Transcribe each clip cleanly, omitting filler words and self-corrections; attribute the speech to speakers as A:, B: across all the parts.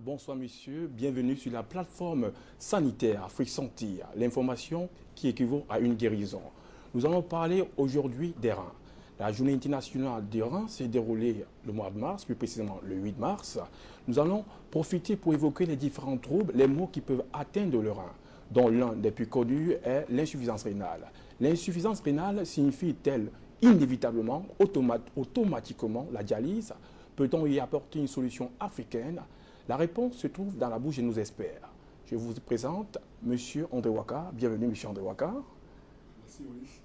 A: Bonsoir monsieur, bienvenue sur la plateforme sanitaire Afrique Santé, l'information qui équivaut à une guérison. Nous allons parler aujourd'hui des reins. La journée internationale des reins s'est déroulée le mois de mars, plus précisément le 8 mars. Nous allons profiter pour évoquer les différents troubles, les maux qui peuvent atteindre le rein, dont l'un des plus connus est l'insuffisance rénale. L'insuffisance rénale signifie-t-elle inévitablement, automatiquement la dialyse? Peut-on y apporter une solution africaine? La réponse se trouve dans la bouche de nos experts. Je vous présente M. André Ouaka. Bienvenue, M. André Ouaka.
B: Merci, Olivier.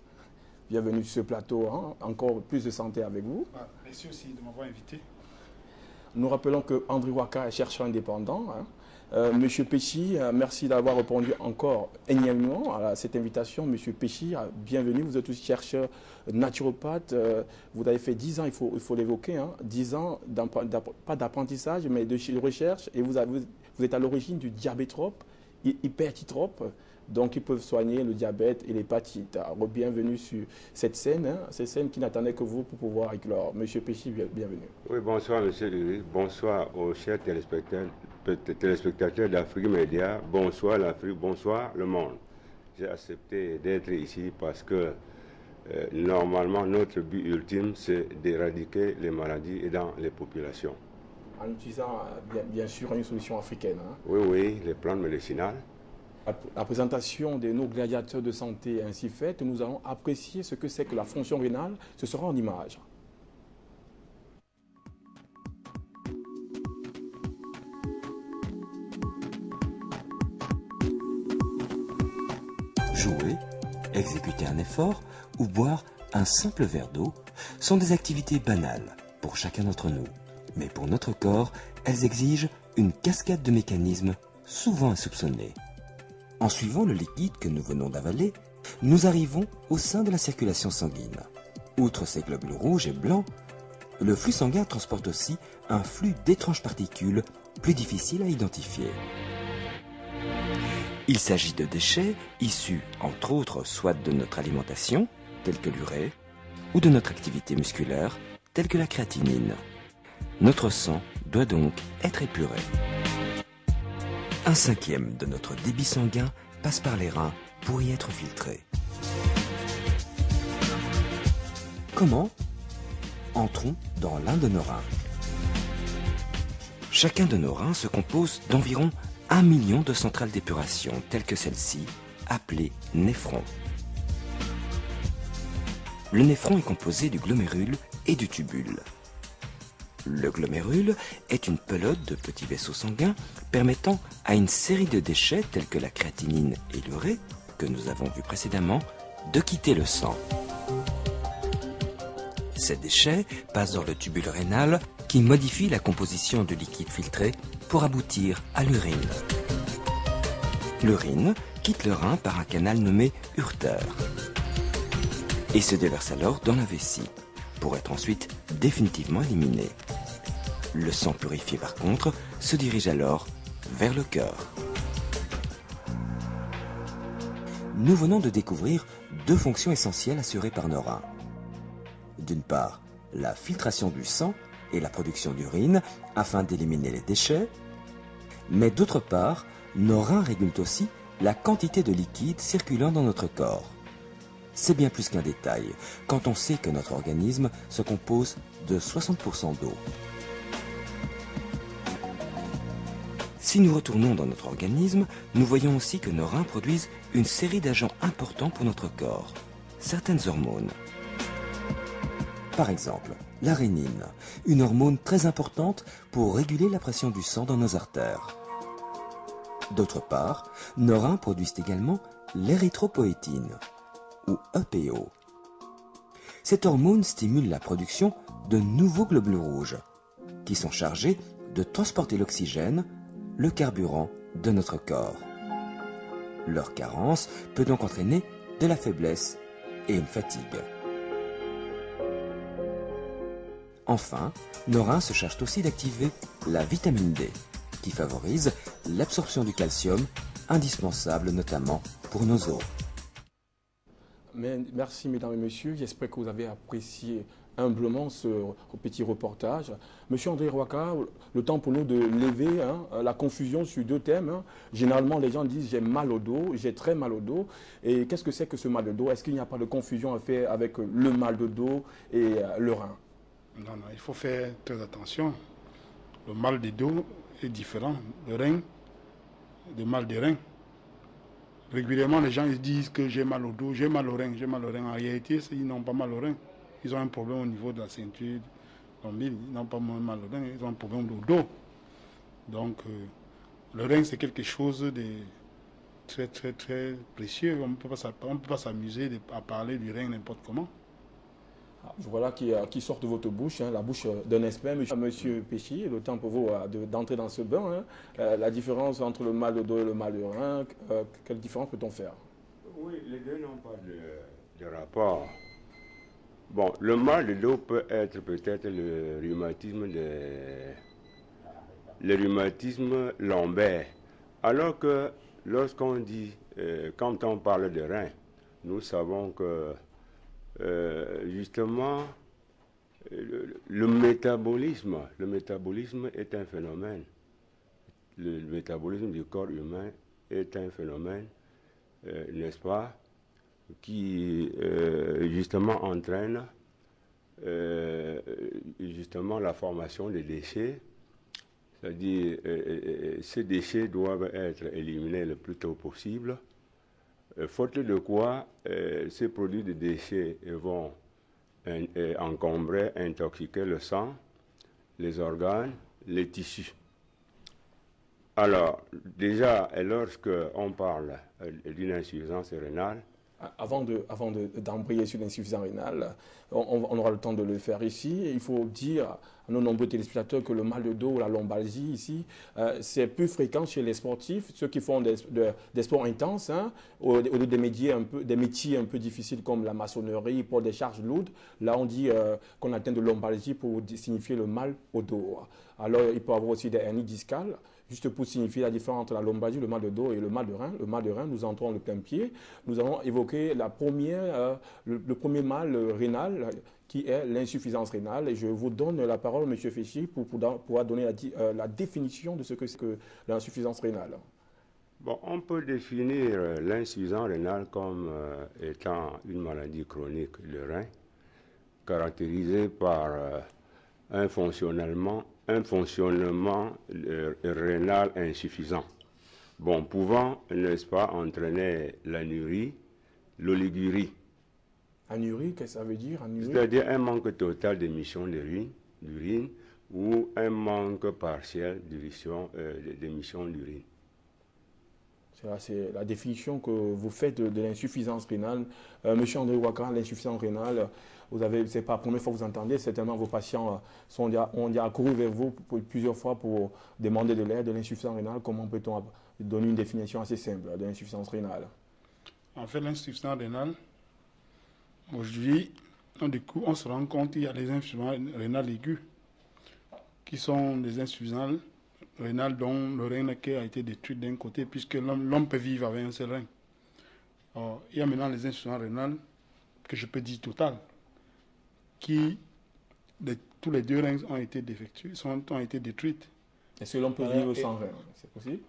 A: Bienvenue sur ce plateau. Encore plus de santé avec vous.
B: Merci aussi de m'avoir invité.
A: Nous rappelons que André Ouaka est chercheur indépendant. Monsieur Péchi, merci d'avoir répondu encore énièmement à cette invitation. Monsieur Péchi, bienvenue. Vous êtes aussi chercheur naturopathe. Vous avez fait 10 ans, il faut l'évoquer, 10 ans, pas d'apprentissage, mais de recherche. Et vous êtes à l'origine du diabétrope, hypertitrope, donc qui peuvent soigner le diabète et l'hépatite. Bienvenue sur cette scène, cette scène qui n'attendait que vous pour pouvoir éclore. Monsieur Péchi, bienvenue.
C: Oui, bonsoir Monsieur Louis, bonsoir aux chers téléspectateurs d'Afrique Média, bonsoir l'Afrique, bonsoir le monde. J'ai accepté d'être ici parce que normalement notre but ultime c'est d'éradiquer les maladies dans les populations.
A: En utilisant bien sûr une solution africaine.
C: Oui, les plantes médicinales.
A: La présentation de nos gladiateurs de santé ainsi faite, nous allons apprécier ce que c'est que la fonction rénale. Ce sera en images.
D: Jouer, exécuter un effort ou boire un simple verre d'eau sont des activités banales pour chacun d'entre nous. Mais pour notre corps, elles exigent une cascade de mécanismes souvent insoupçonnés. En suivant le liquide que nous venons d'avaler, nous arrivons au sein de la circulation sanguine. Outre ces globules rouges et blancs, le flux sanguin transporte aussi un flux d'étranges particules plus difficiles à identifier. Il s'agit de déchets issus, entre autres, soit de notre alimentation, telle que l'urée, ou de notre activité musculaire, telle que la créatinine. Notre sang doit donc être épuré. 1/5 de notre débit sanguin passe par les reins pour y être filtré. Comment? Entrons dans l'un de nos reins. Chacun de nos reins se compose d'environ 1 million de centrales d'épuration, telles que celle-ci, appelée néphron. Le néphron est composé du glomérule et du tubule. Le glomérule est une pelote de petits vaisseaux sanguins permettant à une série de déchets tels que la créatinine et l'urée, que nous avons vu précédemment, de quitter le sang. Ces déchets passent dans le tubule rénal qui modifie la composition du liquide filtré pour aboutir à l'urine. L'urine quitte le rein par un canal nommé ureter et se déverse alors dans la vessie pour être ensuite définitivement éliminé. Le sang purifié par contre se dirige alors vers le cœur. Nous venons de découvrir 2 fonctions essentielles assurées par nos reins. D'une part, la filtration du sang et la production d'urine afin d'éliminer les déchets, mais d'autre part, nos reins régulent aussi la quantité de liquide circulant dans notre corps. C'est bien plus qu'un détail quand on sait que notre organisme se compose de 60% d'eau. Si nous retournons dans notre organisme, nous voyons aussi que nos reins produisent une série d'agents importants pour notre corps, certaines hormones. Par exemple, la rénine, une hormone très importante pour réguler la pression du sang dans nos artères. D'autre part, nos reins produisent également l'érythropoïétine, ou EPO. Cette hormone stimule la production de nouveaux globules rouges, qui sont chargés de transporter l'oxygène, le carburant de notre corps. Leur carence peut donc entraîner de la faiblesse et une fatigue. Enfin, nos reins se chargent aussi d'activer la vitamine D, qui favorise l'absorption du calcium, indispensable notamment pour nos os.
A: Merci mesdames et messieurs, j'espère que vous avez apprécié humblement ce petit reportage. Monsieur André Rwaka, le temps pour nous de lever la confusion sur deux thèmes. Généralement, les gens disent j'ai mal au dos, j'ai très mal au dos. Et qu'est-ce que c'est que ce mal de dos? Est-ce qu'il n'y a pas de confusion à faire avec le mal de dos et le rein?
B: Non, non, il faut faire très attention. Le mal de dos est différent. Le rein, le mal des reins. Régulièrement, les gens ils disent que j'ai mal au dos, j'ai mal au rein, j'ai mal au rein. En réalité, ils n'ont pas mal au rein. Ils ont un problème au niveau de la ceinture lombaire. Ils n'ont pas mal au rein, ils ont un problème au dos. Donc, le rein, c'est quelque chose de très, très, très précieux. On ne peut pas s'amuser à parler du rein n'importe comment.
A: Voilà qui sort de votre bouche, la bouche d'un expert, monsieur Péchi, le temps pour vous d'entrer dans ce bain. La différence entre le mal de dos et le mal de rein, quelle différence peut-on faire?
C: Oui, les deux n'ont pas de rapport. Bon, le mal de dos peut être peut-être le rhumatisme lombaire. Alors que lorsqu'on dit, quand on parle de rein, nous savons que justement le métabolisme est un phénomène. Le métabolisme du corps humain est un phénomène, n'est-ce pas, qui justement entraîne justement la formation des déchets. C'est-à-dire ces déchets doivent être éliminés le plus tôt possible, faute de quoi ces produits de déchets vont encombrer, intoxiquer le sang, les organes, les tissus. Alors, déjà, lorsque on parle d'une insuffisance rénale,
A: Avant d'embrayer sur l'insuffisance rénale, on aura le temps de le faire ici. Il faut dire à nos nombreux téléspectateurs que le mal de dos ou la lombalgie ici, c'est plus fréquent chez les sportifs, ceux qui font des sports intenses, au lieu des métiers un peu difficiles comme la maçonnerie, pour des charges lourdes. Là, on dit qu'on atteint de lombalgie pour signifier le mal au dos. Alors, il peut y avoir aussi des hernies discales. Juste pour signifier la différence entre la lombalgie, le mal de dos et le mal de rein. Le mal de rein, nous entrons le plein pied. Nous allons évoquer le premier mal rénal qui est l'insuffisance rénale. Et je vous donne la parole, M. Féchy, pour donner la définition de ce que c'est que l'insuffisance rénale.
C: Bon, on peut définir l'insuffisance rénale comme étant une maladie chronique du rein, caractérisée par un fonctionnement rénal insuffisant. Bon, pouvant, n'est-ce pas, entraîner l'anurie, l'oligurie.
A: Anurie, qu'est-ce que ça veut dire?
C: C'est-à-dire un manque total d'émission d'urine ou un manque partiel d'émission d'urine.
A: C'est la définition que vous faites de l'insuffisance rénale. Monsieur André Rwaka, l'insuffisance rénale, c'est pas la première fois que vous entendez, certainement vos patients ont déjà accouru vers vous plusieurs fois pour demander de l'aide de l'insuffisance rénale. Comment peut-on donner une définition assez simple de l'insuffisance rénale?
B: En fait, l'insuffisance rénale, aujourd'hui, on se rend compte qu'il y a des insuffisances rénales aiguës qui sont des insuffisances rénale dont le rein a été détruit d'un côté, puisque l'homme peut vivre avec un seul rein. Alors, il y a maintenant les insuffisances rénales, que je peux dire totales, tous les deux reins ont été défectueux, ont été détruites.
A: Est-ce que l'on peut vivre sans rein? C'est possible?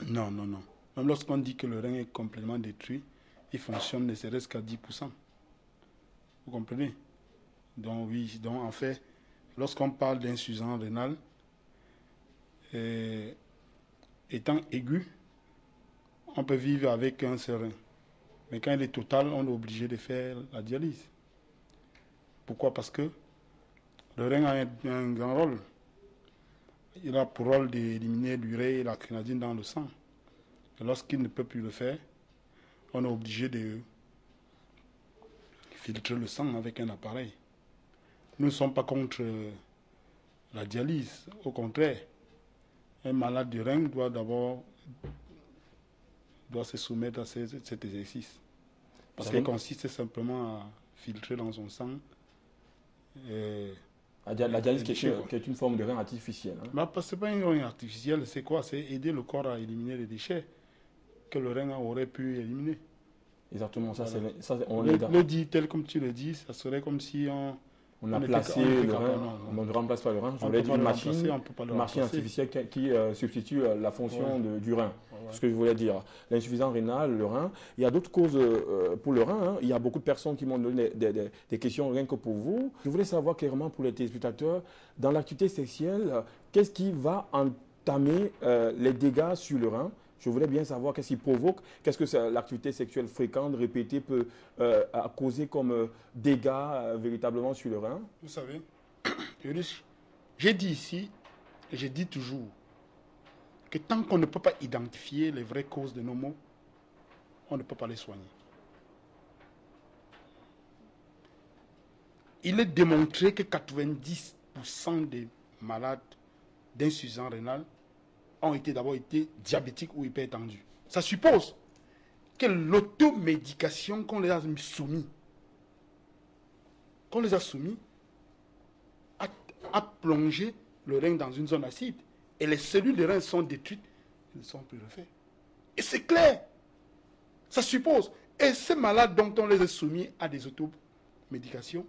B: Non, non, non. Même lorsqu'on dit que le rein est complètement détruit, il fonctionne ne serait-ce qu'à 10%. Vous comprenez? Donc oui, donc en fait, lorsqu'on parle d'insuffisance rénale, étant aigu, on peut vivre avec un seul rein. Mais quand il est total, on est obligé de faire la dialyse. Pourquoi? Parce que le rein a un grand rôle. Il a pour rôle d'éliminer l'urée et la créatinine dans le sang. Et lorsqu'il ne peut plus le faire, on est obligé de filtrer le sang avec un appareil. Nous ne sommes pas contre la dialyse, au contraire. Un malade du rein doit se soumettre à cet exercice. Parce qu'il consiste simplement à filtrer dans son sang.
A: La dialyse qui est une forme de rein artificielle.
B: Ce n'est pas une rein artificielle, c'est quoi? C'est aider le corps à éliminer les déchets que le rein aurait pu éliminer.
A: Exactement,
B: le dit tel comme tu le dis, ça serait comme si
A: on a
B: on
A: placé
B: était
A: le
B: capable,
A: rein,
B: non.
A: on ne remplace pas le rein. Je
B: On
A: voulais
B: peut
A: dire
B: pas
A: une
B: le
A: machine,
B: remplacer, on peut pas le
A: machine
B: remplacer.
A: artificielle qui substitue la fonction
B: Ouais.
A: du rein.
B: Ouais.
A: Ce que je voulais dire. L'insuffisance rénale, le rein. Il y a d'autres causes pour le rein. Hein. Il y a beaucoup de personnes qui m'ont donné des questions rien que pour vous. Je voulais savoir clairement pour les téléspectateurs, dans l'activité sexuelle, qu'est-ce qui va entamer les dégâts sur le rein? Je voulais bien savoir qu'est-ce qui provoque, qu'est-ce que l'activité sexuelle fréquente, répétée peut causer comme dégâts véritablement sur le rein.
B: Vous savez, Ulrich, j'ai dit ici, et j'ai dit toujours, que tant qu'on ne peut pas identifier les vraies causes de nos maux, on ne peut pas les soigner. Il est démontré que 90% des malades d'insuffisance rénale ont d'abord été diabétiques ou hypertendus. Ça suppose que l'automédication qu'on les a soumis, a plongé le rein dans une zone acide et les cellules de rein sont détruites, elles ne sont plus refaites. Et c'est clair. Ça suppose. Et ces malades dont on les a soumis à des automédications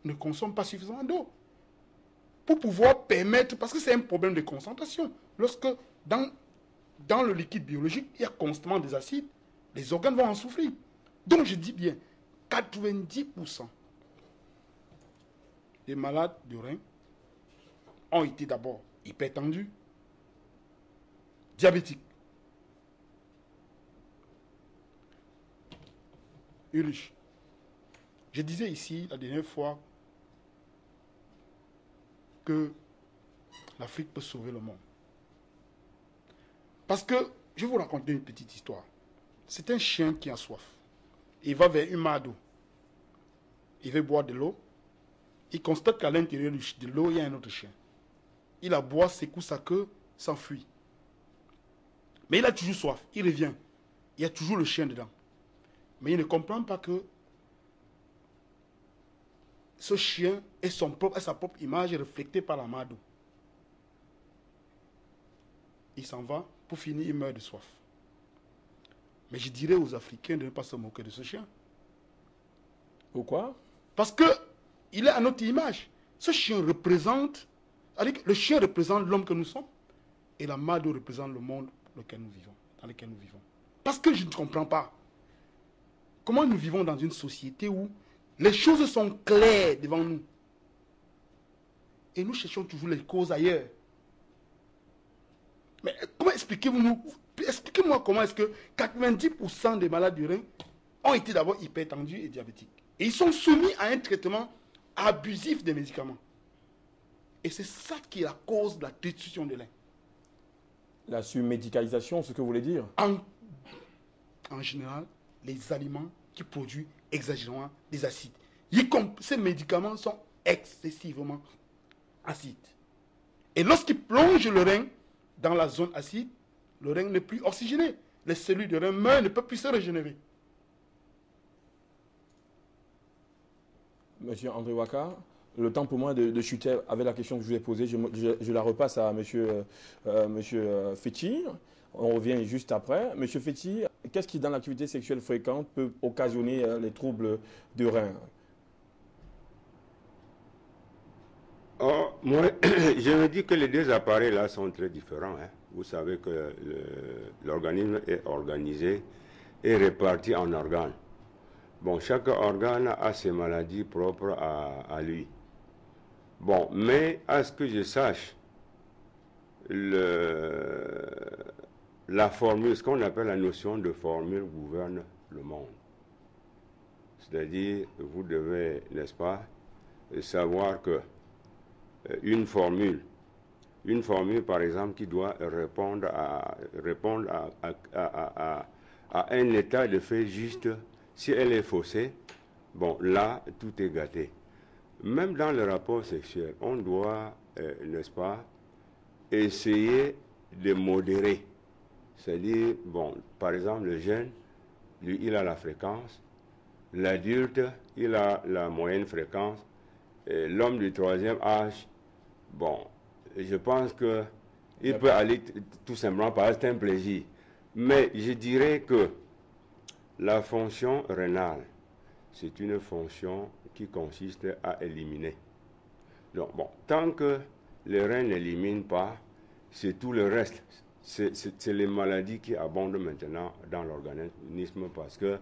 B: ne consomment pas suffisamment d'eau pour pouvoir permettre, parce que c'est un problème de concentration. Lorsque dans le liquide biologique, il y a constamment des acides, les organes vont en souffrir. Donc je dis bien, 90% des malades de rein ont été d'abord hypertendus, diabétiques. Ulrich, je disais ici la dernière fois que l'Afrique peut sauver le monde. Parce que, je vais vous raconter une petite histoire. C'est un chien qui a soif. Il va vers une mare d'eau. Il veut boire de l'eau. Il constate qu'à l'intérieur de l'eau, il y a un autre chien. Il la boit, secoue sa queue, s'enfuit. Mais il a toujours soif. Il revient. Il y a toujours le chien dedans. Mais il ne comprend pas que ce chien est sa propre image reflétée par la mare d'eau. Il s'en va. Pour finir, il meurt de soif. Mais je dirais aux Africains de ne pas se moquer de ce chien.
A: Pourquoi?
B: Parce qu'il est à notre image. Ce chien représente, le chien représente l'homme que nous sommes et la mare d'eau représente le monde dans lequel nous vivons. Parce que je ne comprends pas comment nous vivons dans une société où les choses sont claires devant nous. Et nous cherchons toujours les causes ailleurs. Mais comment expliquez-moi comment est-ce que 90% des malades du rein ont été d'abord hypertendus et diabétiques. Et ils sont soumis à un traitement abusif des médicaments. Et c'est ça qui est la cause de la destruction de rein. La
A: surmédicalisation, ce que vous voulez dire?
B: En général, les aliments qui produisent exagérément des acides. Ces médicaments sont excessivement acides. Et lorsqu'ils plongent le rein dans la zone acide, le rein n'est plus oxygéné. Les cellules de rein meurent, ne peuvent plus se régénérer.
A: Monsieur André Ouaka, le temps pour moi de chuter avec la question que je vous ai posée. Je la repasse à monsieur Fetchi. On revient juste après. Monsieur Fetchi, qu'est-ce qui, dans l'activité sexuelle fréquente, peut occasionner les troubles de rein?
C: Oh, moi, je me dis que les deux appareils-là sont très différents. Hein. Vous savez que l'organisme est organisé et réparti en organes. Bon, chaque organe a ses maladies propres à lui. Bon, mais à ce que je sache, la formule, ce qu'on appelle la notion de formule gouverne le monde. C'est-à-dire, vous devez, n'est-ce pas, savoir que une formule par exemple qui doit répondre à un état de fait juste, si elle est faussée, bon là tout est gâté. Même dans le rapport sexuel, on doit, n'est-ce pas, essayer de modérer. C'est-à-dire, bon, par exemple, le jeune, lui, il a la fréquence, l'adulte, il a la moyenne fréquence, l'homme du troisième âge, bon, je pense qu'il peut aller tout simplement parce que c'est un plaisir. Mais je dirais que la fonction rénale, c'est une fonction qui consiste à éliminer Donc, bon, tant que le rein n'élimine pas, c'est tout le reste. C'est les maladies qui abondent maintenant dans l'organisme parce que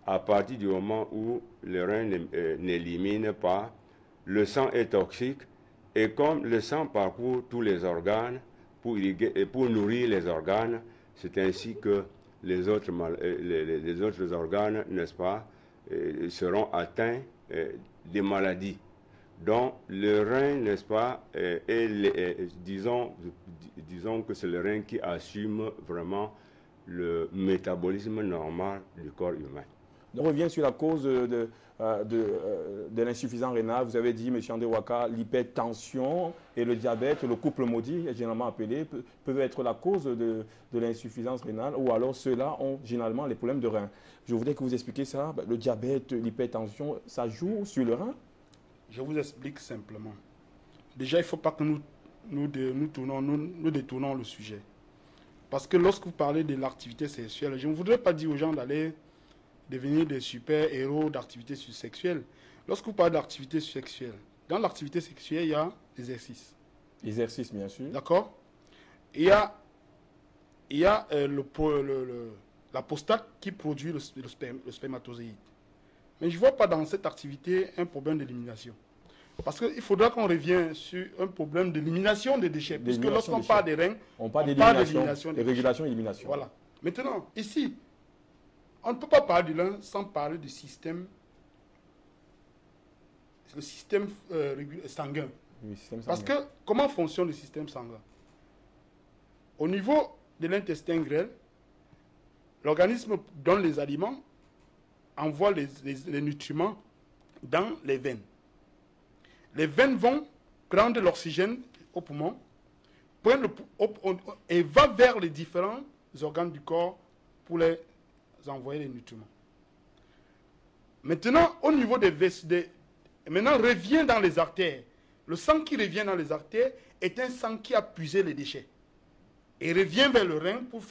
C: à partir du moment où le rein n'élimine pas, le sang est toxique et comme le sang parcourt tous les organes pour nourrir les organes, c'est ainsi que les autres organes, n'est-ce pas, seront atteints des maladies. Donc, le rein, n'est-ce pas, disons que c'est le rein qui assume vraiment le métabolisme normal du corps humain.
A: On revient sur la cause de l'insuffisance rénale. Vous avez dit, M. Andewaka, l'hypertension et le diabète, le couple maudit, généralement appelé, peuvent être la cause de l'insuffisance rénale, ou alors ceux-là ont généralement les problèmes de rein. Je voudrais que vous expliquiez ça. Le diabète, l'hypertension, ça joue sur le rein?
B: Je vous explique simplement. Déjà, il ne faut pas que nous détournons le sujet. Parce que lorsque vous parlez de l'activité sexuelle, je ne voudrais pas dire aux gens d'aller devenir des super-héros d'activité sexuelle. Lorsque vous parlez d'activité sexuelle, dans l'activité sexuelle, il y a l'exercice.
A: L'exercice, bien sûr.
B: D'accord? Il y a la prostate qui produit le spermatozoïde. Mais je ne vois pas dans cette activité un problème d'élimination. Parce qu'il faudra qu'on revienne sur un problème d'élimination des déchets. Puisque lorsqu'on parle des reins,
A: on parle
B: d'élimination des
A: régulation et élimination.
B: Voilà. Maintenant, ici, on ne peut pas parler du rein sans parler du système, le système sanguin.
A: Oui, système sanguin.
B: Parce que comment fonctionne le système sanguin? Au niveau de l'intestin grêle, l'organisme donne les aliments, envoie les nutriments dans les veines. Les veines vont prendre l'oxygène au poumon et va vers les différents organes du corps pour les envoyer les nutriments. Maintenant, au niveau maintenant, revient dans les artères. Le sang qui revient dans les artères est un sang qui a puisé les déchets. Et revient vers le rein pour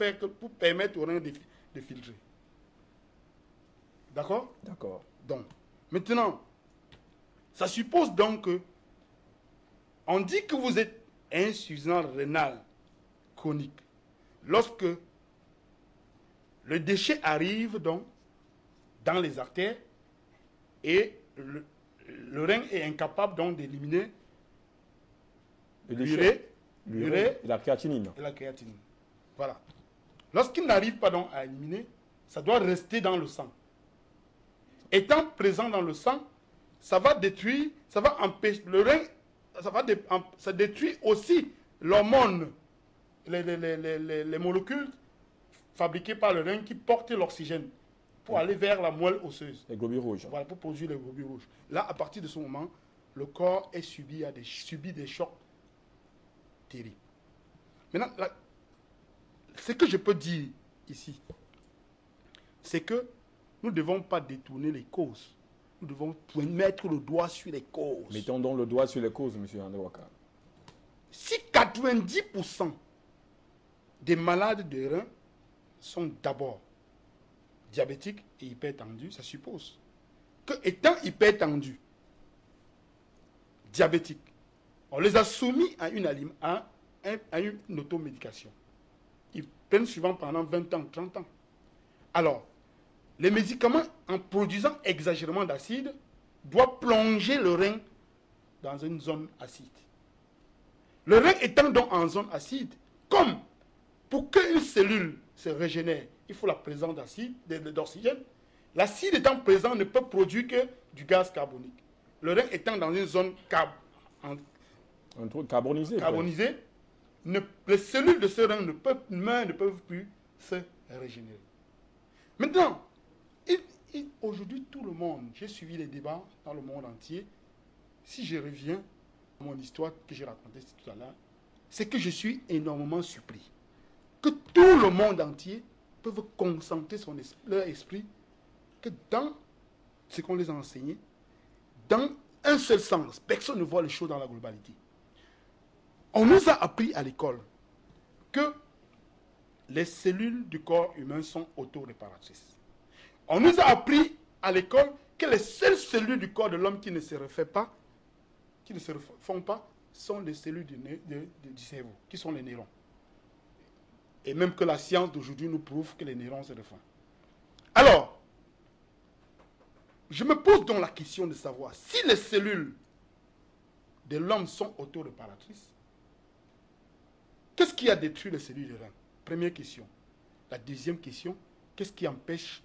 B: permettre au rein de filtrer. D'accord?
A: D'accord.
B: Donc, maintenant, ça suppose donc que on dit que vous êtes insuffisant rénal chronique lorsque le déchet arrive donc dans les artères et le rein est incapable donc d'éliminer l'urée
A: et la créatinine.
B: Voilà. Lorsqu'il n'arrive pas donc à éliminer, ça doit rester dans le sang. Étant présent dans le sang, ça va détruire, ça va empêcher le rein, ça détruit aussi l'hormone, les molécules fabriquées par le rein qui portent l'oxygène pour aller vers la moelle osseuse.
A: Les globules rouges.
B: Voilà, pour produire les globules rouges. Là, à partir de ce moment, le corps est subit des chocs terribles. Maintenant, ce que je peux dire ici, c'est que nous ne devons pas détourner les causes. Nous devons mettre le doigt sur les causes.
A: Mettons donc le doigt sur les causes, M. Andewaka.
B: Si 90% des malades de reins sont d'abord diabétiques et hypertendus, ça suppose que, étant hypertendus, diabétiques, on les a soumis à une automédication. Ils prennent souvent pendant 20 ans, 30 ans. Alors, les médicaments, en produisant exagérément d'acide, doivent plonger le rein dans une zone acide. Le rein étant donc en zone acide, comme pour qu'une cellule se régénère, il faut la présence d'oxygène. L'acide étant présent ne peut produire que du gaz carbonique. Le rein étant dans une zone
A: carbonisée,
B: les cellules de ce rein ne peuvent plus se régénérer. Maintenant, aujourd'hui, tout le monde, j'ai suivi les débats dans le monde entier. Si je reviens à mon histoire que j'ai racontée tout à l'heure, c'est que je suis énormément surpris que tout le monde entier peut concentrer leur esprit que dans ce qu'on les a enseigné, dans un seul sens. Personne ne voit les choses dans la globalité. On nous a appris à l'école que les cellules du corps humain sont autoréparatrices. On nous a appris à l'école que les seules cellules du corps de l'homme qui ne se refait pas qui ne se refont pas sont les cellules du cerveau, qui sont les neurones. Et même que la science d'aujourd'hui nous prouve que les neurones se refont. Alors, je me pose donc la question de savoir si les cellules de l'homme sont autoréparatrices, qu'est-ce qui a détruit les cellules de rein? Première question. La deuxième question, qu'est-ce qui empêche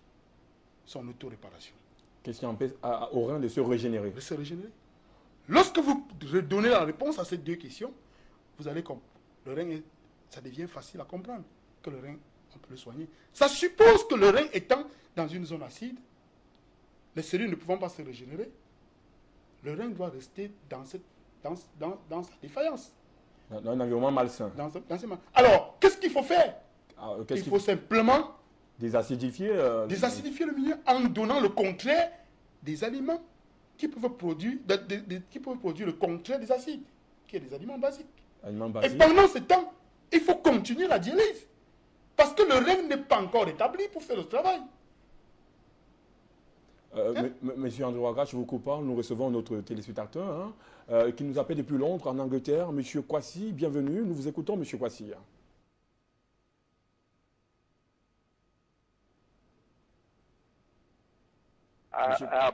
B: son autoréparation?
A: Qu'est-ce qui empêche au rein de se régénérer?
B: De se régénérer. Lorsque vous donnez la réponse à ces deux questions, vous allez comprendre. Le rein, ça devient facile à comprendre que le rein, on peut le soigner. Ça suppose que le rein étant dans une zone acide, les cellules ne pouvant pas se régénérer, le rein doit rester dans sa défaillance.
A: Dans un environnement malsain.
B: Alors, qu'est-ce qu'il faut faire?
A: Il
B: faut simplement
A: désacidifier
B: le milieu en donnant le contraire des aliments qui peuvent produire, le contraire des acides, qui est des aliments basiques. Et pendant ce temps, il faut continuer la dialyse. Parce que le rein n'est pas encore établi pour faire le travail.
A: Monsieur André Ouaga, je vous coupe pas, nous recevons notre téléspectateur qui nous appelle depuis Londres, en Angleterre. Monsieur Kwasi, bienvenue. Nous vous écoutons, monsieur Kwasi.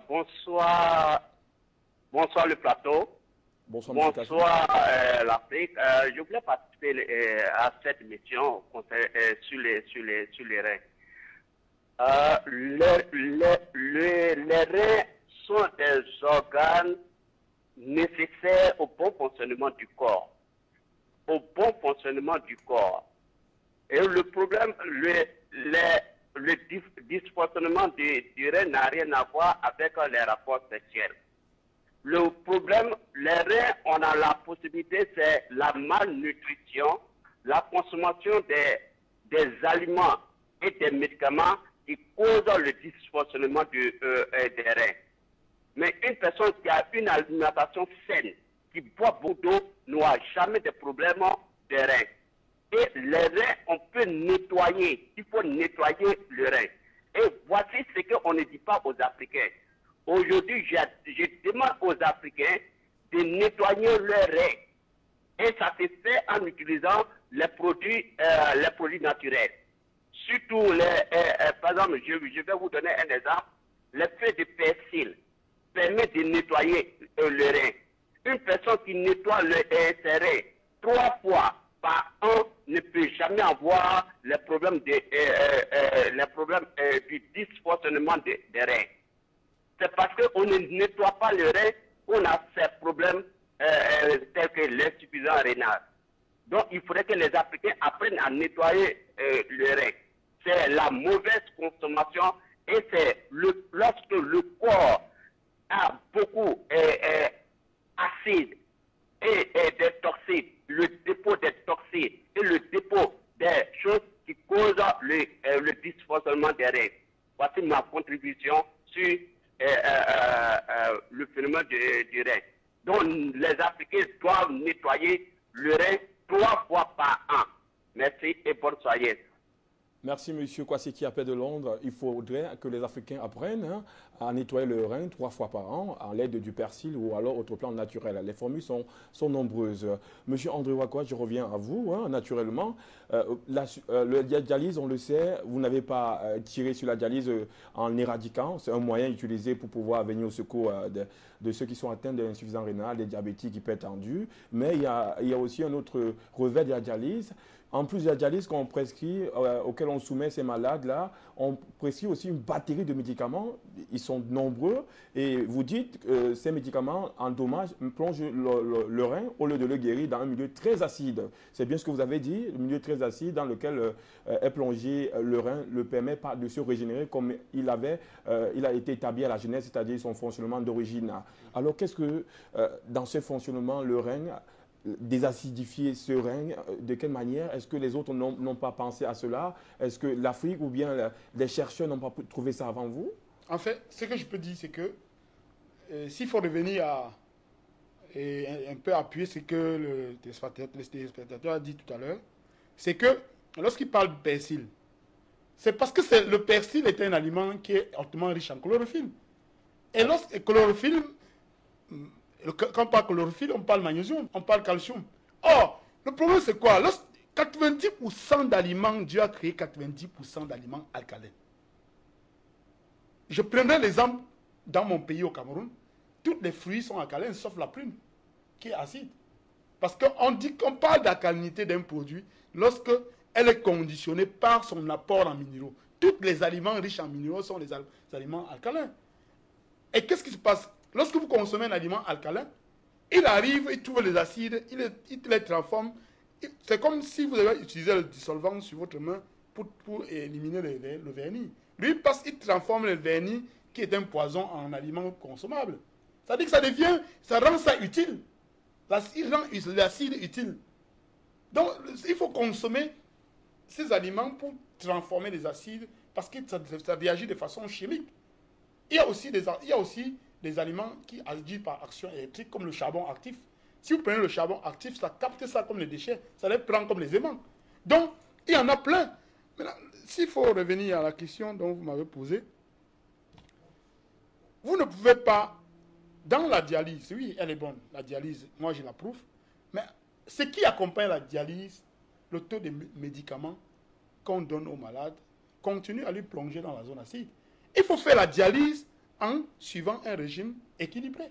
E: Bonsoir le plateau. Bonsoir l'Afrique. Je voulais participer à cette émission sur les reins. Les reins sont des organes nécessaires au bon fonctionnement du corps. Et le problème, le dysfonctionnement du rein n'a rien à voir avec les rapports sexuels. Le problème, les reins, on a la possibilité, c'est la malnutrition, la consommation des aliments et des médicaments qui causent le dysfonctionnement des reins. Mais une personne qui a une alimentation saine, qui boit beaucoup d'eau, n'aura jamais de problème de reins. Et les reins, on peut nettoyer. Il faut nettoyer le rein. Et voici ce qu'on ne dit pas aux Africains. Aujourd'hui, je demande aux Africains de nettoyer leurs reins. Et ça se fait en utilisant les produits naturels. Surtout, par exemple, je vais vous donner un exemple. Les feuilles de persil permettent de nettoyer le rein. Une personne qui nettoie ses reins 3 fois par an ne peut jamais avoir les problèmes du dysfonctionnement des reins. C'est parce qu'on ne nettoie pas le rein qu'on a ces problèmes tels que l'insuffisance rénale. Donc il faudrait que les Africains apprennent à nettoyer le rein. C'est la mauvaise consommation et c'est lorsque le corps a beaucoup acide et des toxines, le dépôt des toxines et le dépôt des choses qui causent le dysfonctionnement des reins. Voici ma contribution sur le phénomène du rein. Donc les Africains doivent nettoyer le rein 3 fois par an. Merci et bonne soirée.
A: Merci, monsieur Kwasi qui appelle de Londres. Il faudrait que les Africains apprennent à nettoyer le rein 3 fois par an à l'aide du persil ou alors autre plante naturelle. Les formules sont nombreuses. Monsieur André Ouaga, je reviens à vous, naturellement. La dialyse, on le sait, vous n'avez pas tiré sur la dialyse en éradiquant. C'est un moyen utilisé pour pouvoir venir au secours de ceux qui sont atteints d'insuffisance rénale, des diabétiques hypertendus. Mais il y a aussi un autre revers de la dialyse. En plus de la dialyse qu'on prescrit, auquel on soumet ces malades-là, on prescrit aussi une batterie de médicaments. Ils sont nombreux. Et vous dites que ces médicaments endommagent, plongent le rein au lieu de le guérir dans un milieu très acide. C'est bien ce que vous avez dit, le milieu très acide dans lequel est plongé le rein ne le permet pas de se régénérer comme il a été établi à la genèse, c'est-à-dire son fonctionnement d'origine. Alors qu'est-ce que, dans ce fonctionnement, le rein désacidifier ce rein, de quelle manière? Est-ce que les autres n'ont pas pensé à cela? Est-ce que l'Afrique ou bien les chercheurs n'ont pas trouvé ça avant vous?
B: En fait, ce que je peux dire, c'est que s'il faut revenir et un peu appuyer ce que le téléspectateur a dit tout à l'heure, c'est que lorsqu'il parle de persil, c'est parce que le persil est un aliment qui est hautement riche en chlorophylle. Et chlorophylle Quand on parle chlorophylle, on parle magnésium, on parle calcium. Or, le problème c'est quoi? 90% d'aliments, Dieu a créé 90% d'aliments alcalins. Je prendrai l'exemple dans mon pays au Cameroun. Tous les fruits sont alcalins sauf la prune qui est acide. Parce qu'on parle d'alcalinité d'un produit lorsque elle est conditionnée par son apport en minéraux. Tous les aliments riches en minéraux sont des aliments alcalins. Et qu'est-ce qui se passe? Lorsque vous consommez un aliment alcalin, il arrive, il trouve les acides, il les transforme. C'est comme si vous avez utilisé le dissolvant sur votre main pour éliminer le vernis. Lui, parce qu'il transforme le vernis, qui est un poison, en aliment consommable. Ça dit que ça rend ça utile. Il rend l'acide utile. Donc, il faut consommer ces aliments pour transformer les acides, parce que ça réagit de façon chimique. Il y a aussi des aliments qui agissent par action électrique, comme le charbon actif. Si vous prenez le charbon actif, ça capte ça comme les déchets, ça les prend comme les aimants. Donc, il y en a plein. Maintenant, s'il faut revenir à la question dont vous m'avez posée, vous ne pouvez pas, dans la dialyse, oui, elle est bonne, la dialyse, moi je l'approuve, mais ce qui accompagne la dialyse, le taux de médicaments qu'on donne aux malades, continue à lui plonger dans la zone acide. Il faut faire la dialyse en suivant un régime équilibré,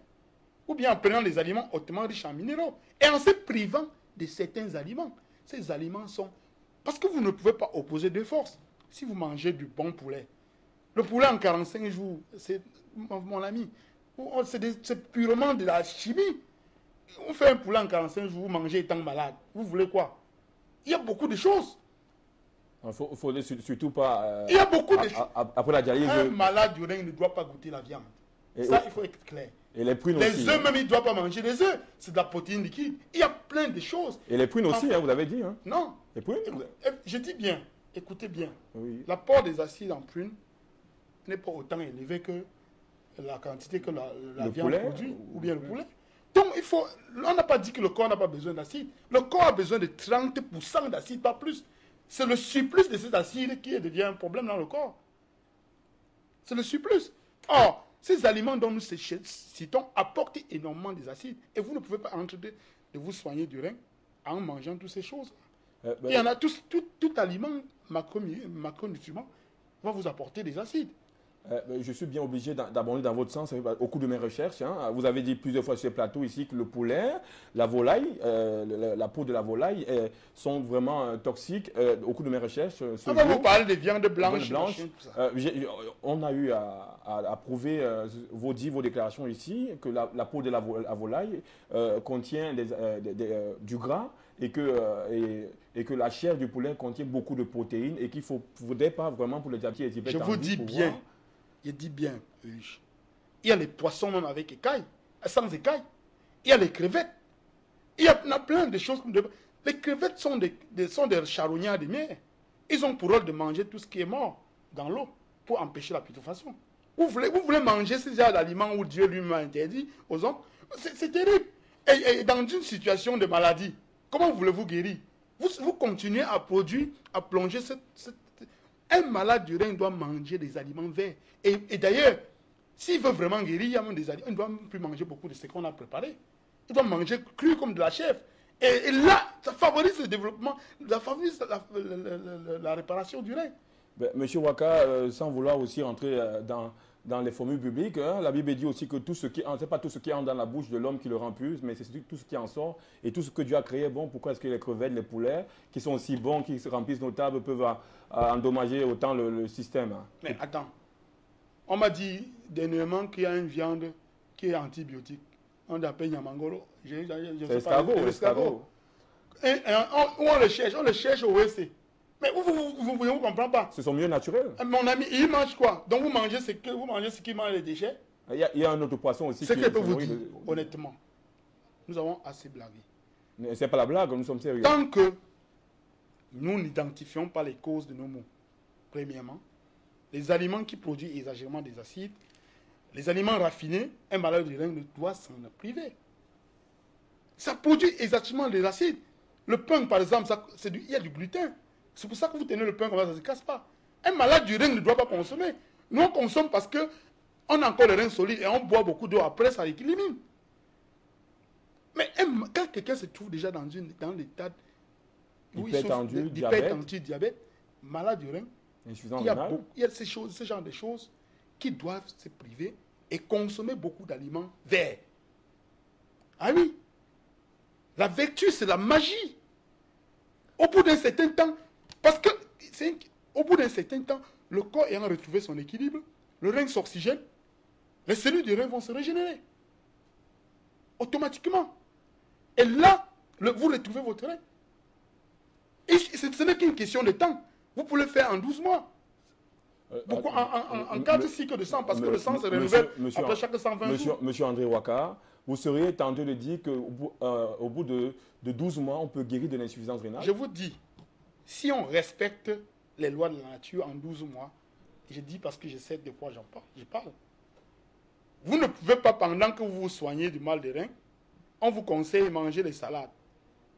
B: ou bien en prenant des aliments hautement riches en minéraux, et en se privant de certains aliments. Ces aliments sont... Parce que vous ne pouvez pas opposer deux forces. Si vous mangez du bon poulet, le poulet en 45 jours, c'est, mon ami, c'est purement de la chimie. On fait un poulet en 45 jours, vous mangez étant malade. Vous voulez quoi? Il y a beaucoup de choses.
A: Il ne faut surtout pas...
B: il y a beaucoup de choses.
A: Après la dialyse...
B: Un malade du rein ne doit pas goûter la viande. Ça, il faut être clair.
A: Et les prunes aussi.
B: Les œufs, même, il ne doit pas manger les œufs. C'est de la protéine liquide. Il y a plein de choses.
A: Et les prunes aussi, vous avez dit. Hein.
B: Non.
A: Les prunes
B: Je dis bien, écoutez bien.
A: Oui.
B: L'apport des acides en prunes n'est pas autant élevé que la quantité que la viande
A: poulet,
B: produit, ou bien le poulet. Donc, on n'a pas dit que le corps n'a pas besoin d'acide. Le corps a besoin de 30% d'acide, pas plus. C'est le surplus de ces acides qui devient un problème dans le corps. C'est le surplus. Or, ces aliments dont nous citons apportent énormément des acides. Et vous ne pouvez pas entretenir de vous soigner du rein en mangeant toutes ces choses. Il y en a tout aliment macronutriments va vous apporter des acides.
A: Je suis bien obligé d'abonder dans votre sens au cours de mes recherches. Hein. Vous avez dit plusieurs fois sur le plateau ici que le poulet, la volaille, la peau de la volaille sont vraiment toxiques. Au cours de mes recherches,
B: vous parlez des viandes blanches.
A: On a eu à prouver vos déclarations ici que la peau de la volaille contient du gras et que la chair du poulet contient beaucoup de protéines et qu'il ne faudrait pas vraiment pour le diabète.
B: Je vous dis bien. Je dis bien, il y a les poissons même avec écailles, sans écailles. Il y a les crevettes. Il y en a plein de choses. Les crevettes sont des charognards de mer. Ils ont pour rôle de manger tout ce qui est mort dans l'eau pour empêcher la putréfaction. Vous voulez manger ces genres d'aliments où Dieu lui-même a interdit aux hommes? C'est terrible. Et dans une situation de maladie, comment voulez-vous guérir? Vous continuez à produire, à plonger un malade du rein doit manger des aliments verts. Et d'ailleurs, s'il veut vraiment guérir, il y a même des aliments. Il ne doit même plus manger beaucoup de ce qu'on a préparé. Il doit manger cru comme de la chèvre. Et là, ça favorise le développement, ça favorise la réparation du rein.
A: Monsieur Waka, sans vouloir aussi rentrer dans les formules bibliques, hein, la Bible dit aussi que tout ce qui entre, pas tout ce qui entre dans la bouche de l'homme qui le rend pur, mais c'est tout ce qui en sort. Et tout ce que Dieu a créé est bon. Pourquoi est-ce que les crevettes, les poulets, qui sont aussi bons, qui se remplissent nos tables, peuvent endommager autant le système? Hein?
B: Mais attends, on m'a dit dernièrement qu'il y a une viande qui est antibiotique. On l'appelle Nyamangoro.
A: C'est l'escargot.
B: Où on le cherche au WC. Mais vous ne comprenez pas.
A: Ce sont mieux naturels.
B: Mon ami, il mange quoi? Donc vous mangez ce qui mange les déchets?
A: Il y a un autre poisson aussi.
B: Ce que je peux vous dire, honnêtement, nous avons assez blagué.
A: Ce n'est pas la blague, nous sommes sérieux.
B: Tant que nous n'identifions pas les causes de nos maux, premièrement, les aliments qui produisent exagérément des acides, les aliments raffinés, un malade du rein ne doit s'en priver. Ça produit exactement des acides. Le pain, par exemple, il y a du gluten. C'est pour ça que vous tenez le pain comme ça ne se casse pas. Un malade du rein ne doit pas consommer. Nous, on consomme parce qu'on a encore le rein solide et on boit beaucoup d'eau. Après, ça l'équilibre. Mais quand quelqu'un se trouve déjà dans l'état
A: hypertendu,
B: diabète, malade du rein, il y a ce genre de choses qui doivent se priver et consommer beaucoup d'aliments verts. Ah oui, la vertu, c'est la magie. Au bout d'un certain temps, parce que au bout d'un certain temps, le corps ayant retrouvé son équilibre, le rein s'oxygène, les cellules du rein vont se régénérer. Automatiquement. Et là, vous retrouvez votre rein. Et ce n'est qu'une question de temps. Vous pouvez le faire en 12 mois. En 4 cycles de sang, parce que le sang se renouvelle après chaque 120 jours.
A: Monsieur André Ouakkar, vous seriez tenté de dire qu'au bout de 12 mois, on peut guérir de l'insuffisance rénale?
B: Je vous dis, si on respecte les lois de la nature en 12 mois, je dis parce que je sais de quoi je parle. Vous ne pouvez pas, pendant que vous vous soignez du mal des reins, on vous conseille de manger des salades.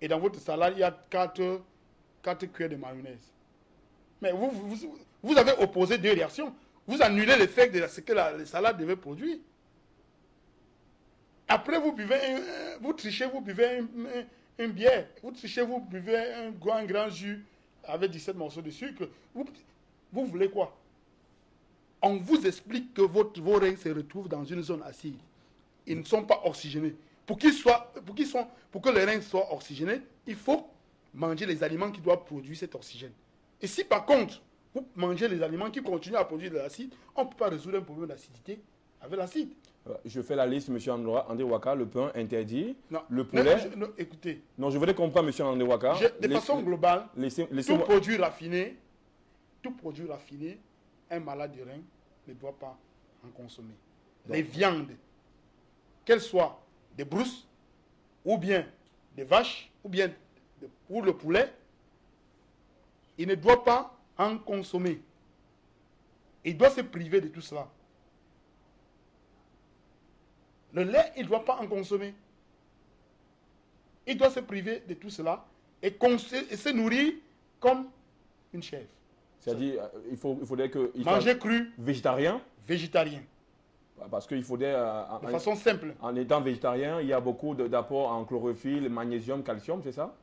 B: Et dans votre salade, il y a 4 cuillères de mayonnaise. Mais vous avez opposé 2 réactions. Vous annulez l'effet de ce que la salade devait produire. Après, vous trichez, vous buvez une bière. Vous trichez, vous buvez un grand jus avec 17 morceaux de sucre. Vous voulez quoi? On vous explique que vos reins se retrouvent dans une zone acide. Ils ne sont pas oxygénés. Pour que les reins soient oxygénés, il faut manger les aliments qui doivent produire cet oxygène. Et si par contre, vous mangez les aliments qui continuent à produire de l'acide, on ne peut pas résoudre un problème d'acidité avec l'acide.
A: Je fais la liste, M. André Ouakkar, le pain interdit,
B: non,
A: le poulet...
B: écoutez.
A: Non, je voudrais comprendre, M. André Ouakkar.
B: De façon globale, tout produit raffiné, un malade du rein ne doit pas en consommer. Donc, les viandes, qu'elles soient des brousses, ou bien des vaches, ou bien pour le poulet, il ne doit pas en consommer. Il doit se priver de tout cela. Le lait, il ne doit pas en consommer. Il doit se priver de tout cela et se nourrir comme une chèvre.
A: C'est-à-dire, il faudrait que...
B: Manger cru.
A: Végétarien.
B: Végétarien.
A: Parce qu'il faudrait...
B: de façon simple.
A: En étant végétarien, il y a beaucoup d'apports en chlorophylle, magnésium, calcium, c'est ça?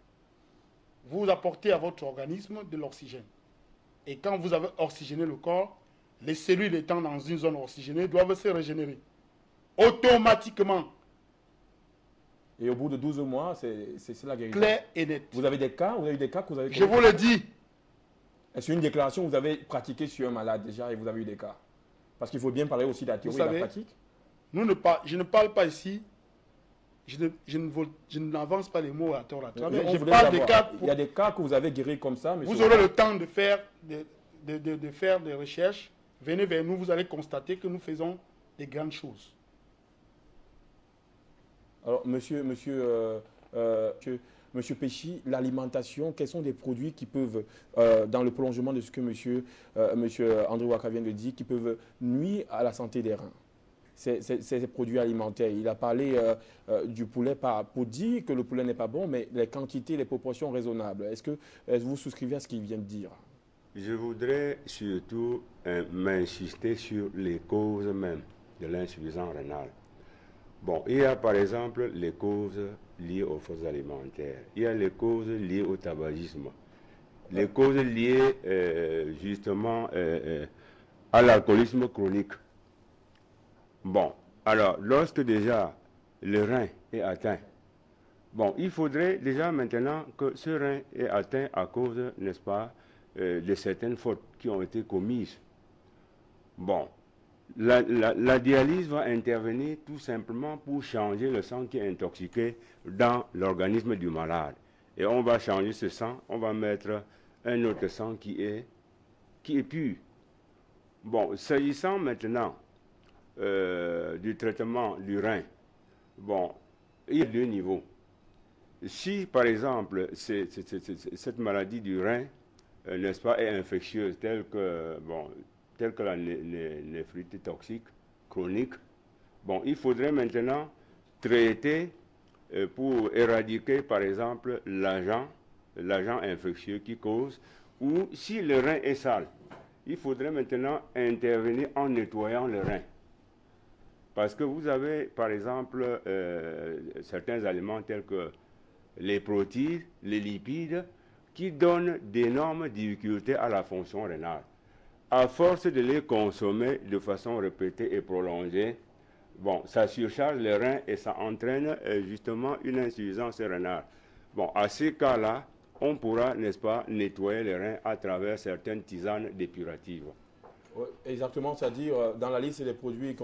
B: Vous apportez à votre organisme de l'oxygène. Et quand vous avez oxygéné le corps, les cellules étant dans une zone oxygénée doivent se régénérer. Automatiquement.
A: Et au bout de 12 mois, c'est la guérison.
B: Clair et net.
A: Vous avez eu des cas que vous avez...
B: Je vous le dis.
A: Est-ce une déclaration que vous avez pratiquée sur un malade déjà et vous avez eu des cas? Parce qu'il faut bien parler aussi de la théorie et de la pratique.
B: Je ne parle pas ici, je n'avance pas les mots à tort à travers.
A: Il y a des cas que vous avez guéris comme ça.
B: Vous aurez le temps de faire des recherches. Venez vers nous, vous allez constater que nous faisons des grandes choses.
A: Alors, monsieur Péchy, l'alimentation, quels sont des produits qui peuvent, dans le prolongement de ce que monsieur André Ouakkar vient de dire, qui peuvent nuire à la santé des reins? Ces produits alimentaires. Il a parlé du poulet pour dire que le poulet n'est pas bon, mais les quantités, les proportions raisonnables. Est-ce que vous souscrivez à ce qu'il vient de dire?
C: Je voudrais surtout m'insister sur les causes même de l'insuffisance rénale. Bon, il y a par exemple les causes liées aux fausses alimentaires. Il y a les causes liées au tabagisme. Les causes liées justement à l'alcoolisme chronique. Bon, alors, lorsque déjà le rein est atteint, bon, il faudrait déjà maintenant que ce rein est atteint à cause, n'est-ce pas, de certaines fautes qui ont été commises. Bon, la dialyse va intervenir tout simplement pour changer le sang qui est intoxiqué dans l'organisme du malade. Et on va changer ce sang, on va mettre un autre sang qui est pur. Bon, s'agissant maintenant du traitement du rein, bon, il y a 2 niveaux. Si, par exemple, cette maladie du rein, n'est-ce pas, est infectieuse, telle que la néphrite toxique chronique, bon, il faudrait maintenant traiter pour éradiquer, par exemple, l'agent infectieux qui cause, ou si le rein est sale, il faudrait maintenant intervenir en nettoyant le rein. Parce que vous avez, par exemple, certains aliments tels que les protéines, les lipides, qui donnent d'énormes difficultés à la fonction rénale. À force de les consommer de façon répétée et prolongée, bon, ça surcharge les reins et ça entraîne justement une insuffisance rénale. Bon, à ces cas-là, on pourra, n'est-ce pas, nettoyer les reins à travers certaines tisanes dépuratives.
A: Oui, exactement, c'est-à-dire dans la liste des produits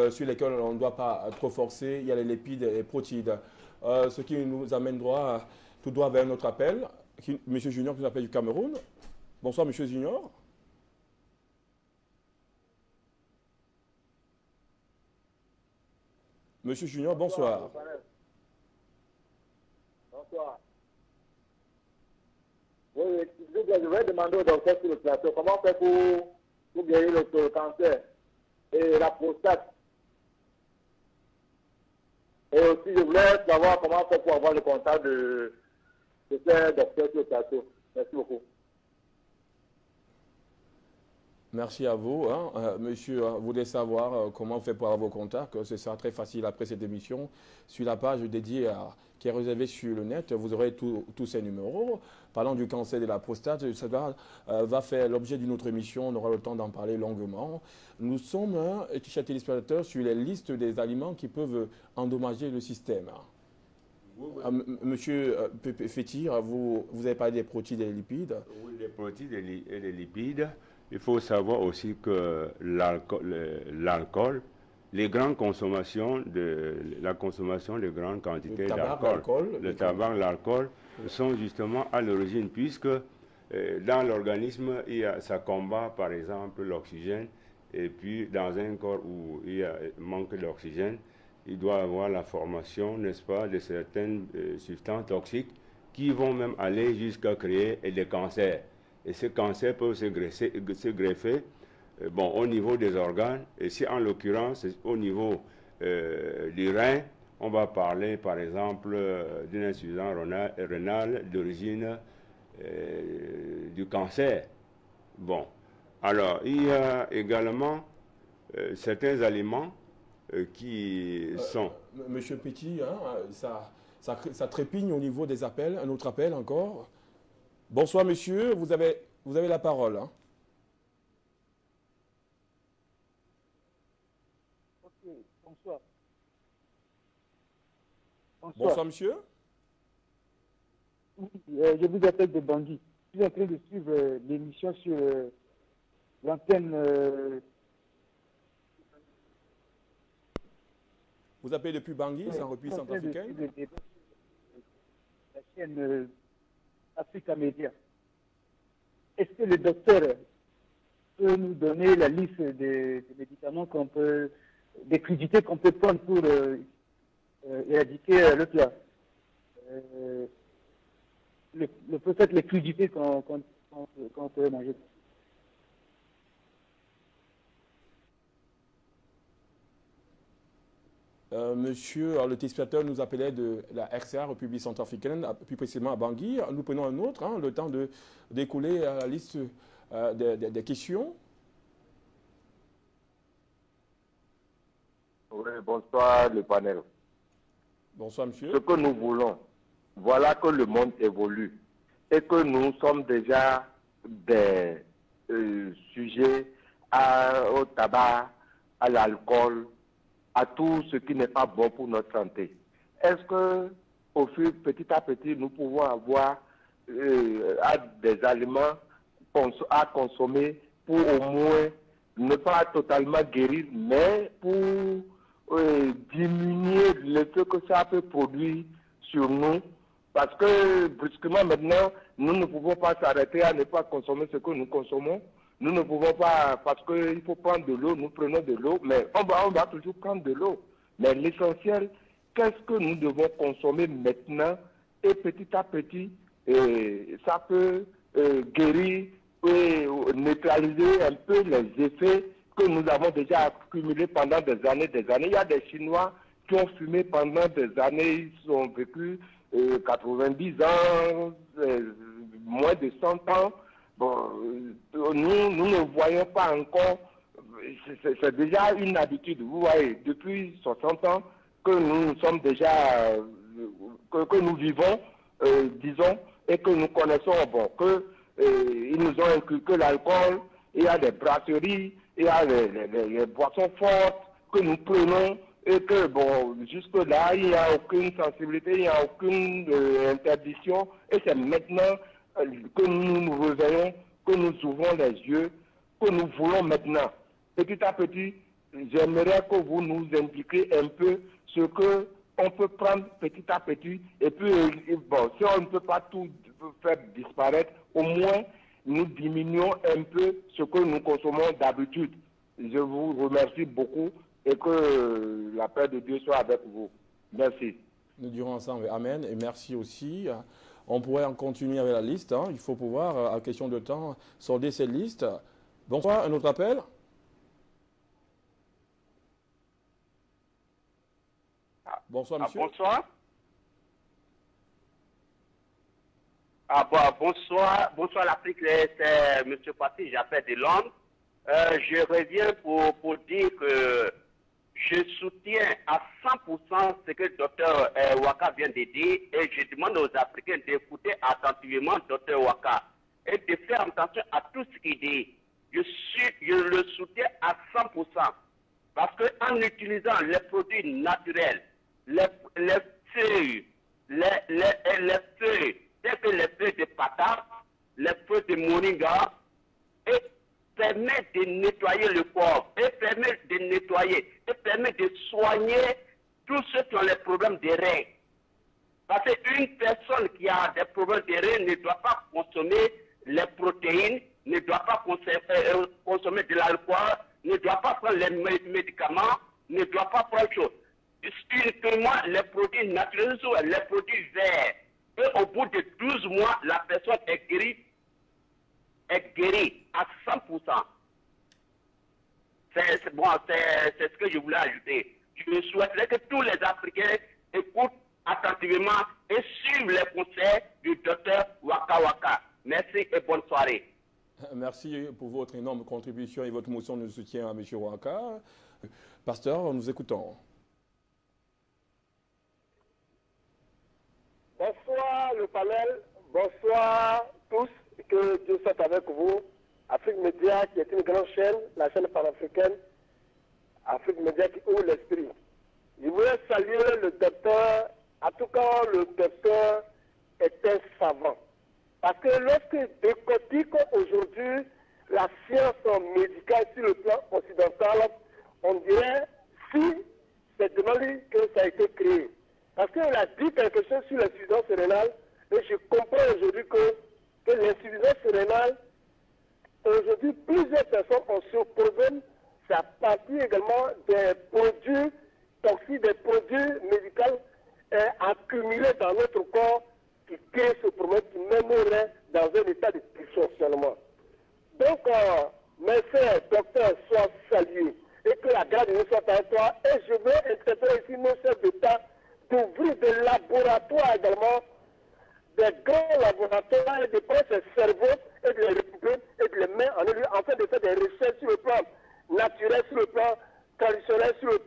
A: sur lesquels on ne doit pas trop forcer, il y a les lipides et les protéines. Ce qui nous amène tout droit vers notre appel. Monsieur Junior qui nous appelle du Cameroun. Bonsoir, Monsieur Junior. Monsieur Junior, bonsoir.
F: Bonsoir. Oui, je vais demander au docteur sur le plateau comment faire pour guérir le cancer et la prostate. Et aussi, je voulais savoir comment faire pour avoir le contact de ce docteur sur le plateau. Merci beaucoup.
A: Merci à vous. Monsieur, vous voulez savoir comment on fait pour avoir vos contacts. Ce sera très facile après cette émission. Sur la page dédiée qui est réservée sur le net, vous aurez tous ces numéros. Parlant du cancer de la prostate, ça va faire l'objet d'une autre émission. On aura le temps d'en parler longuement. Nous sommes, chers téléspectateurs, sur les listes des aliments qui peuvent endommager le système. Monsieur Fétir, vous avez parlé des protéines et des lipides.
C: Oui, les protéines et les lipides. Il faut savoir aussi que l'alcool, les grandes consommations, la consommation de grandes quantités d'alcool, le tabac, l'alcool, sont justement à l'origine, puisque dans l'organisme, ça combat par exemple l'oxygène, et puis dans un corps où il y a manque d'oxygène, il doit avoir la formation, n'est-ce pas, de certaines substances toxiques qui vont même aller jusqu'à créer des cancers. Et ces cancers peuvent se greffer au niveau des organes. Et si en l'occurrence, au niveau du rein, on va parler par exemple d'une insuffisance rénale d'origine du cancer. Bon, alors il y a également certains aliments qui sont...
A: Monsieur Petit, ça trépigne au niveau des appels. Un autre appel encore. Bonsoir monsieur, vous avez la parole.
F: Ok, bonsoir.
A: Bonsoir monsieur.
F: Oui, je vous appelle de Bangui. Je suis en train de suivre l'émission sur l'antenne.
A: Vous appelez depuis Bangui, c'est en République centrafricaine.
F: La chaîne Africa Media. Est-ce que le docteur peut nous donner la liste des médicaments des crudités qu'on peut prendre pour éradiquer le plat? Peut-être les crudités qu'on peut manger.
A: Monsieur, le téléspectateur nous appelait de la RCA, République centrafricaine, plus précisément à Bangui. Nous prenons un autre, le temps d'écouler la liste des questions.
G: Oui, bonsoir le panel.
A: Bonsoir monsieur.
G: Ce que nous voulons, voilà que le monde évolue et que nous sommes déjà des sujets au tabac, à l'alcool, à tout ce qui n'est pas bon pour notre santé. Est-ce que, petit à petit, nous pouvons avoir des aliments à consommer pour au moins ne pas totalement guérir, mais pour diminuer l'effet que ça peut produire sur nous? Parce que brusquement maintenant, nous ne pouvons pas s'arrêter à ne pas consommer ce que nous consommons. Nous ne pouvons pas, parce qu'il faut prendre de l'eau, nous prenons de l'eau, mais on va toujours prendre de l'eau. Mais l'essentiel, qu'est-ce que nous devons consommer maintenant? Et petit à petit, ça peut guérir et neutraliser un peu les effets que nous avons déjà accumulés pendant des années, des années. Il y a des Chinois qui ont fumé pendant des années, ils ont vécu 90 ans, moins de 100 ans. Bon, nous ne voyons pas encore c'est déjà une habitude. Vous voyez, depuis 60 ans que nous sommes déjà, que nous vivons, disons, et que nous connaissons, bon, ils nous ont inculqué l'alcool, il y a des brasseries, il y a les boissons fortes que nous prenons, et que, bon, jusque-là, il n'y a aucune sensibilité, il n'y a aucune interdiction, et c'est maintenant que nous nous réveillons, que nous ouvrons les yeux, que nous voulons maintenant. Petit à petit, j'aimerais que vous nous indiquiez un peu ce que on peut prendre petit à petit, et puis, bon, si on ne peut pas tout faire disparaître, au moins, nous diminuons un peu ce que nous consommons d'habitude. Je vous remercie beaucoup et que la paix de Dieu soit avec vous. Merci.
A: Nous dirons ensemble Amen et merci aussi. On pourrait en continuer avec la liste. Hein. Il faut pouvoir, à question de temps, solder cette liste. Bonsoir, un autre appel. Bonsoir, monsieur.
E: Bonsoir. Bonsoir l'Afrique, c'est M. Passy, j'appelle de Londres. Je reviens pour dire que je soutiens à 100% ce que le docteur Waka vient de dire et je demande aux Africains d'écouter attentivement le docteur Waka et de faire attention à tout ce qu'il dit. Je le soutiens à 100% parce qu'en utilisant les produits naturels, les feuilles, les feuilles, telles que les feuilles de patate, les feuilles de moringa, et permet de nettoyer le corps, et permet de nettoyer, et permet de soigner tous ceux qui ont les problèmes de reins. Parce qu'une personne qui a des problèmes de reins ne doit pas consommer les protéines, ne doit pas consommer de l'alcool, ne doit pas prendre les médicaments, ne doit pas prendre chose. Uniquement les produits naturels, les produits verts. Et au bout de 12 mois, la personne est guérie à 100%. C'est ce que je voulais ajouter. Je souhaiterais que tous les Africains écoutent attentivement et suivent les conseils du docteur Waka Waka. Merci et bonne soirée.
A: Merci pour votre énorme contribution et votre motion de soutien à M. Waka. Pasteur, nous écoutons.
H: Bonsoir le panel, bonsoir tous, que Dieu soit avec vous. Afrique Média qui est une grande chaîne, la chaîne panafricaine, Afrique Média qui ouvre l'esprit. Je voulais saluer le docteur, en tout cas le docteur est un savant. Parce que lorsqu'il décortique aujourd'hui la science médicale sur le plan occidental, on dirait si c'est devant lui que ça a été créé. Parce qu'il a dit quelque chose sur l'insuffisance rénale, et je comprends aujourd'hui que l'insuffisance rénale, aujourd'hui, plusieurs personnes ont ce problème, c'est à partir également des produits toxiques, des produits médicaux accumulés dans notre corps qui créent ce problème, qui mènerait dans un état de dysfonctionnement. Donc, mes frères, docteurs, soient salués, et que la grâce de Dieu soit avec toi, et je veux interpeller ici nos chefs d'État, d'ouvrir des laboratoires également, des grands laboratoires, et de prendre ces cerveaux et de les récupérer et de les mettre en œuvre afin de faire des recherches sur le plan naturel, sur le plan traditionnel, sur le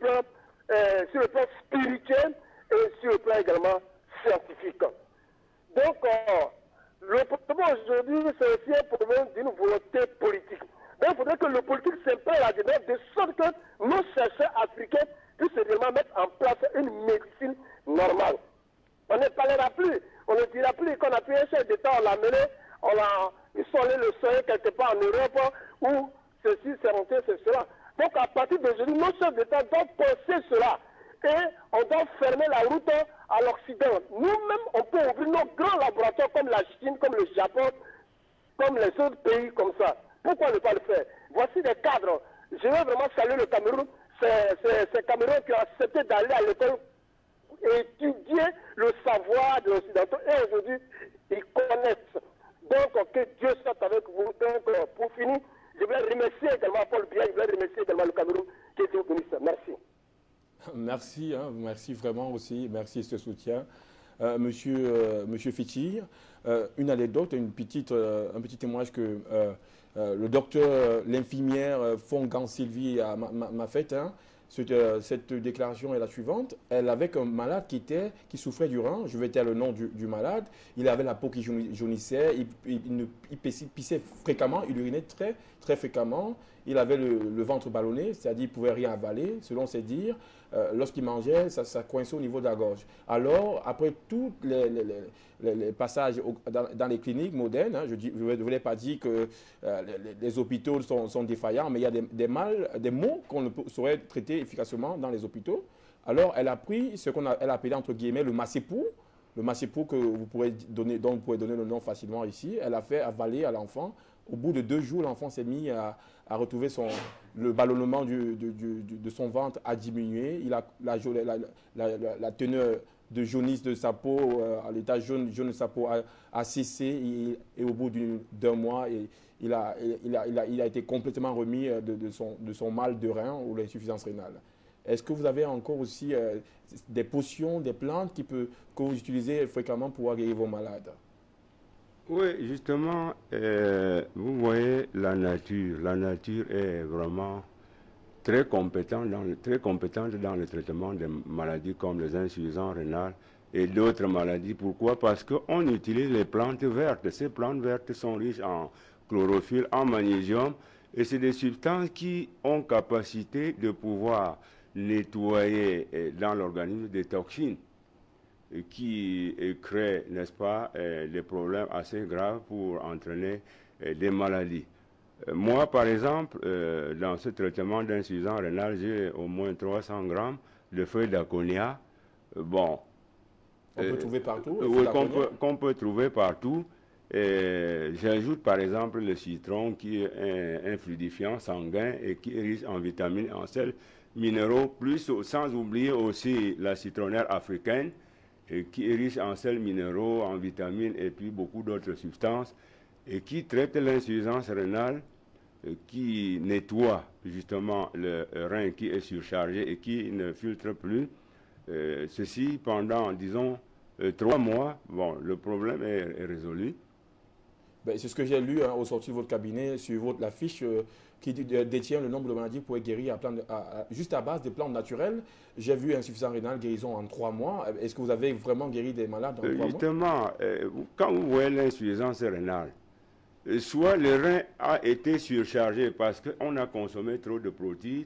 H: plan spirituel et sur le plan également scientifique. Donc, le problème aujourd'hui, c'est aussi un problème d'une volonté politique. Donc, il faudrait que le politique s'imprègne là-dedans, de sorte que nos chercheurs africains puissent également mettre en place une médecine normale. On ne parlera plus, on ne dira plus qu'on a pris un chef d'État, on l'a mené, ils sont allés le soigner quelque part en Europe, où ceci, c'est monté, c'est cela. Donc à partir d'aujourd'hui, nos chefs d'État doivent penser cela. Et on doit fermer la route à l'Occident. Nous-mêmes, on peut ouvrir nos grands laboratoires comme la Chine, comme le Japon, comme les autres pays comme ça. Pourquoi ne pas le faire? Voici des cadres. Je veux vraiment saluer le Cameroun. C'est Cameroun qui a accepté d'aller à l'école étudier le savoir de l'Occidentaux. Et aujourd'hui, ils connaissent. Donc, que Dieu soit avec vous. Donc, pour finir, je voulais remercier également Paul Biya, je voulais remercier également le Cameroun qui est au ministre. Merci.
A: Merci, hein, merci vraiment aussi, merci de ce soutien. Monsieur Fitchir, une anecdote, un petit témoignage que le docteur, l'infirmière Fongan Sylvie m'a fait. Hein. Cette déclaration est la suivante. Elle avait un malade qui souffrait du rein. Je vais taire le nom du malade. Il avait la peau qui jaunissait. Il pissait fréquemment. Il urinait très, très fréquemment. Il avait le ventre ballonné, c'est-à-dire qu'il ne pouvait rien avaler, selon ses dires. Lorsqu'il mangeait, ça coinçait au niveau de la gorge. Alors, après tous les passages dans les cliniques modernes, hein, je ne voulais pas dire que les hôpitaux sont défaillants, mais il y a des maux qu'on ne saurait traiter efficacement dans les hôpitaux. Alors, elle a pris ce elle a appelé entre guillemets le massépou. Le massépou dont vous pourrez donner le nom facilement ici. Elle a fait avaler à l'enfant. Au bout de 2 jours, l'enfant s'est mis à retrouver le ballonnement de son ventre a diminué. La teneur de jaunisse de sa peau, à l'état jaune de sa peau a cessé. Et au bout d'un mois, il a été complètement remis de son mal de rein ou l'insuffisance rénale. Est-ce que vous avez encore aussi des potions, des plantes que vous utilisez fréquemment pour guérir vos malades?
C: Oui, justement, vous voyez la nature. La nature est vraiment très compétente dans le traitement des maladies comme les insuffisances rénales et d'autres maladies. Pourquoi? Parce qu'on utilise les plantes vertes. Ces plantes vertes sont riches en chlorophylle, en magnésium, et c'est des substances qui ont capacité de pouvoir nettoyer dans l'organisme des toxines qui créent, n'est-ce pas, des problèmes assez graves pour entraîner des maladies. Moi, par exemple, dans ce traitement d'insuffisance rénale, j'ai au moins 300 grammes de feuilles d'aconia. Bon.
A: On peut trouver partout?
C: Oui, qu'on peut trouver partout. J'ajoute par exemple le citron qui est un fluidifiant sanguin et qui est riche en vitamines et en sels minéraux, sans oublier aussi la citronnière africaine qui est riche en sels minéraux, en vitamines et puis beaucoup d'autres substances et qui traite l'insuffisance rénale, qui nettoie justement le rein qui est surchargé et qui ne filtre plus. Ceci pendant, disons, 3 mois, bon, le problème est résolu.
A: Ben, c'est ce que j'ai lu au sortir de votre cabinet sur la fiche qui détient le nombre de maladies pour être guéri juste à base des plantes naturelles. J'ai vu insuffisance rénale, guérison en 3 mois. Est-ce que vous avez vraiment guéri des malades en 3 mois?
C: Justement, quand vous voyez l'insuffisance rénale, soit le rein a été surchargé parce qu'on a consommé trop de protéines,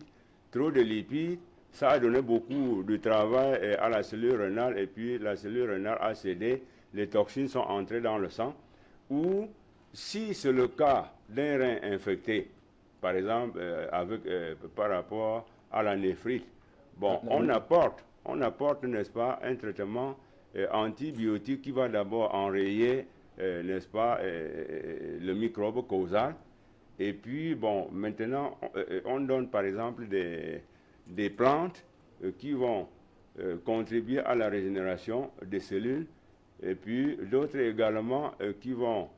C: trop de lipides, ça a donné beaucoup de travail à la cellule rénale et puis la cellule rénale a cédé, les toxines sont entrées dans le sang. Ou si c'est le cas d'un rein infecté, par exemple par rapport à la néphrite, bon, on apporte, n'est-ce pas, un traitement antibiotique qui va d'abord enrayer, n'est-ce pas, le microbe causal. Et puis, bon, maintenant, on donne par exemple des plantes qui vont contribuer à la régénération des cellules, et puis d'autres également qui vont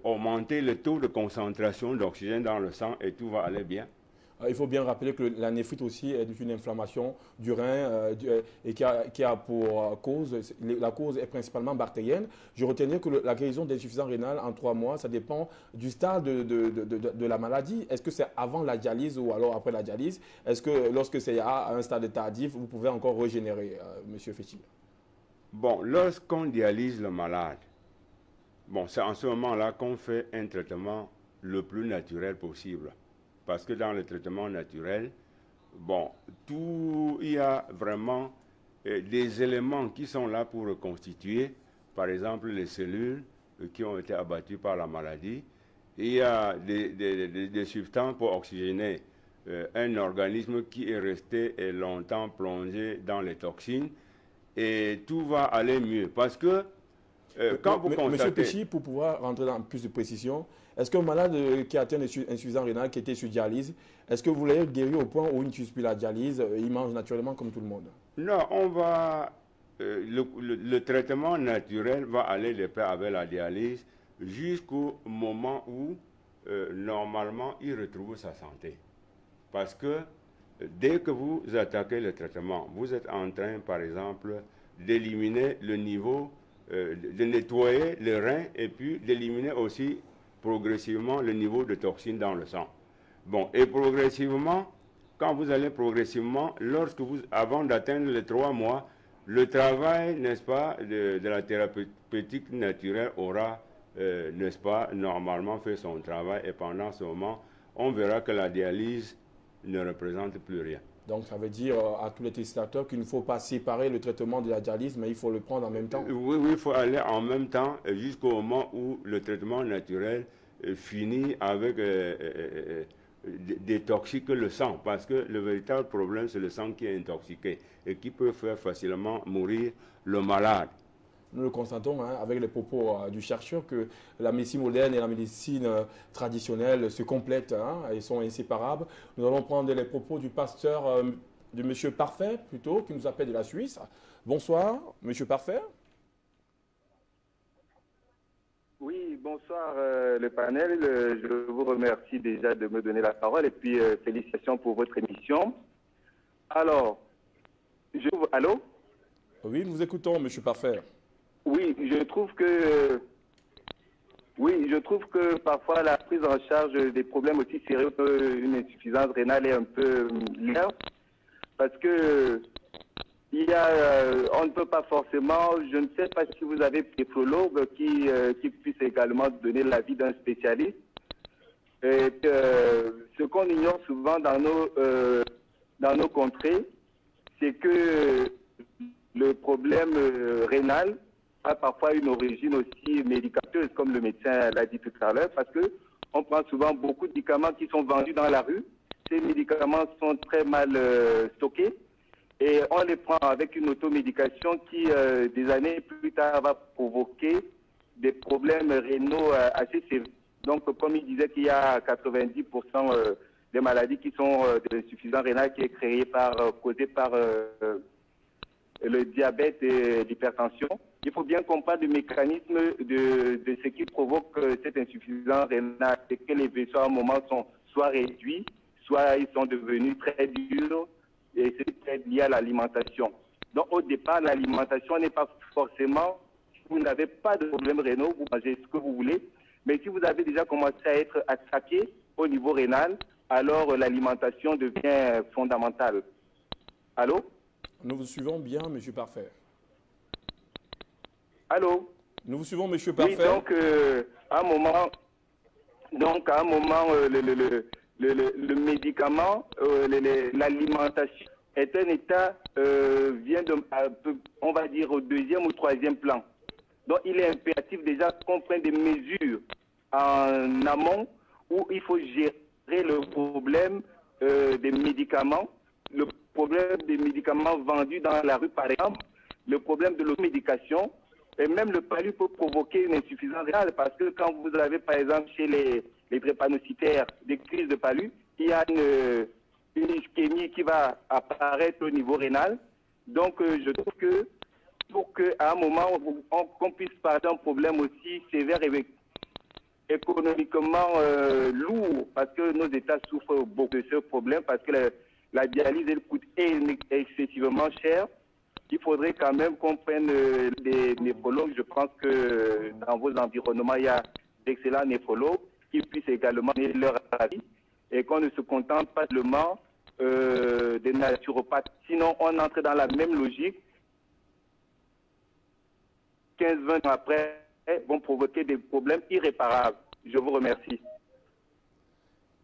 C: augmenter le taux de concentration d'oxygène dans le sang et tout va aller bien.
A: Il faut bien rappeler que la néphrite aussi est une inflammation du rein et qui a pour cause, la cause est principalement bactérienne. Je retenais que la guérison d'insuffisance rénale en 3 mois, ça dépend du stade de la maladie. Est-ce que c'est avant la dialyse ou alors après la dialyse? Est-ce que lorsque c'est à un stade tardif, vous pouvez encore régénérer, Monsieur Fitchir?
C: Bon, lorsqu'on dialyse le malade, bon, c'est en ce moment-là qu'on fait un traitement le plus naturel possible. Parce que dans le traitement naturel, bon, il y a vraiment des éléments qui sont là pour reconstituer, par exemple, les cellules qui ont été abattues par la maladie. Il y a des substances pour oxygéner un organisme qui est resté longtemps plongé dans les toxines. Et tout va aller mieux. Parce que quand vous constatez...
A: Monsieur Péchi, pour pouvoir rentrer dans plus de précision, est-ce qu'un malade qui a atteint insuffisance rénale, qui était sur dialyse, est-ce que vous voulez guérir au point où il n'utilise plus la dialyse, il mange naturellement comme tout le monde?
C: Non, on va... le traitement naturel va aller de pair avec la dialyse jusqu'au moment où, normalement, il retrouve sa santé. Parce que dès que vous attaquez le traitement, vous êtes en train, par exemple, d'éliminer le niveau, de nettoyer le rein et puis d'éliminer aussi progressivement le niveau de toxines dans le sang. Bon, et progressivement, quand vous allez progressivement, avant d'atteindre les 3 mois, le travail, n'est-ce pas, de la thérapeutique naturelle aura, n'est-ce pas, normalement fait son travail et pendant ce moment, on verra que la dialyse ne représente plus rien.
A: Donc ça veut dire à tous les téléspectateurs qu'il ne faut pas séparer le traitement de la dialyse, mais il faut le prendre en même temps.
C: Oui, il faut aller en même temps jusqu'au moment où le traitement naturel finit avec détoxique le sang, parce que le véritable problème, c'est le sang qui est intoxiqué et qui peut faire facilement mourir le malade.
A: Nous le constatons avec les propos du chercheur que la médecine moderne et la médecine traditionnelle se complètent et sont inséparables. Nous allons prendre les propos du pasteur, de M. Parfait, plutôt, qui nous appelle de la Suisse. Bonsoir, M. Parfait.
I: Oui, bonsoir le panel. Je vous remercie déjà de me donner la parole et puis félicitations pour votre émission. Alors, allô?
A: Oui, nous vous écoutons, M. Parfait.
I: Oui, je trouve que parfois la prise en charge des problèmes aussi sérieux, une insuffisance rénale est un peu liée, parce que on ne peut pas forcément, je ne sais pas si vous avez des néphrologues qui puissent également donner l'avis d'un spécialiste. Et ce qu'on ignore souvent dans nos contrées, c'est que le problème rénal a parfois une origine aussi médicamenteuse, comme le médecin l'a dit tout à l'heure, parce qu'on prend souvent beaucoup de médicaments qui sont vendus dans la rue. Ces médicaments sont très mal stockés et on les prend avec une automédication qui, des années plus tard, va provoquer des problèmes rénaux assez sévères. Donc, comme il disait qu'il y a 90% des maladies qui sont de l'insuffisance rénale qui est causée par le diabète et l'hypertension. Il faut bien comprendre le mécanisme de ce qui provoque cette insuffisance rénale. C'est que les vaisseaux à un moment sont soit réduits, soit ils sont devenus très durs, et c'est très lié à l'alimentation. Donc au départ, l'alimentation n'est pas forcément, si vous n'avez pas de problème rénal, vous mangez ce que vous voulez, mais si vous avez déjà commencé à être attaqué au niveau rénal, alors l'alimentation devient fondamentale. Allô?
A: Nous vous suivons bien, M. Parfait.
I: Allô?
A: Nous vous suivons, M. Parfait.
I: Oui, donc à un moment, le médicament, l'alimentation est un état, vient de, on va dire, au 2e ou 3e plan. Donc il est impératif déjà qu'on prenne des mesures en amont où il faut gérer le problème des médicaments, le problème des médicaments vendus dans la rue par exemple, le problème de l'automédication, et même le palu peut provoquer une insuffisance rénale parce que quand vous avez par exemple chez les drépanocytaires des crises de palu, il y a une ischémie qui va apparaître au niveau rénal. Donc je trouve que pour qu'à un moment qu'on puisse parler d'un problème aussi sévère et économiquement lourd, parce que nos États souffrent beaucoup de ce problème, parce que la dialyse elle coûte excessivement cher. Il faudrait quand même qu'on prenne des néphrologues. Je pense que dans vos environnements, il y a d'excellents néphrologues qui puissent également donner leur avis et qu'on ne se contente pas seulement des naturopathes. Sinon, on entre dans la même logique. 15-20 ans après, vont provoquer des problèmes irréparables. Je vous remercie.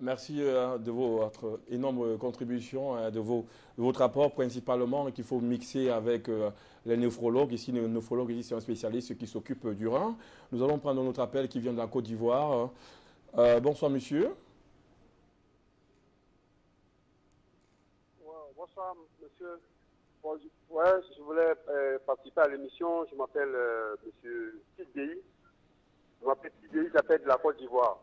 A: Merci de votre énorme contribution, de votre apport principalement qu'il faut mixer avec les néphrologues. Ici, le néphrologue, ici, c'est un spécialiste qui s'occupe du rein. Nous allons prendre notre appel qui vient de la Côte d'Ivoire. Bonsoir, monsieur.
J: Bonsoir, monsieur. Bon, je voulais participer à l'émission. Je m'appelle monsieur Tidei. Je m'appelle Tidei, j'appelle de la Côte d'Ivoire.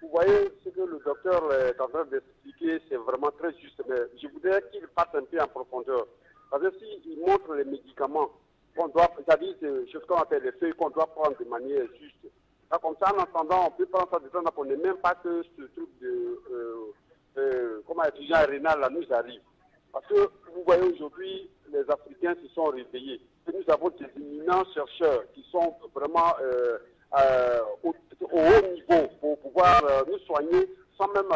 J: Vous voyez, ce que le docteur est en train d'expliquer, c'est vraiment très juste. Mais je voudrais qu'il passe un peu en profondeur. Parce que s'il montre les médicaments qu'on doit, c'est-à-dire ce qu'on appelle les feuilles qu'on doit prendre de manière juste. Là, comme ça, en entendant, on peut prendre ça de temps qu'on n'est même pas que ce truc de comment intelligent rénal là nous arrive. Parce que vous voyez aujourd'hui, les Africains se sont réveillés. Et nous avons des éminents chercheurs qui sont vraiment au haut niveau pour pouvoir nous soigner sans même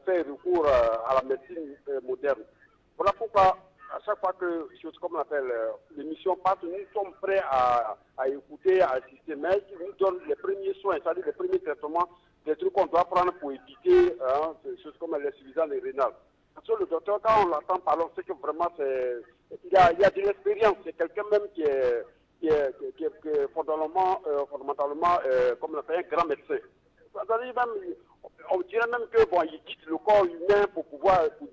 J: faire recours à la médecine moderne. Voilà pourquoi, à chaque fois que, comme on appelle, l'émission passe, nous sommes prêts à écouter, à assister, mais ils nous donnent les premiers soins, c'est-à-dire les premiers traitements, des trucs qu'on doit prendre pour éviter des choses comme l'insuffisance rénale. Parce que le docteur, quand on l'entend parler, on sait que vraiment, il y a de l'expérience. C'est quelqu'un même qui est fondamentalement, comme on appelle, un grand médecin. On dirait même que bon, il quitte le corps humain pour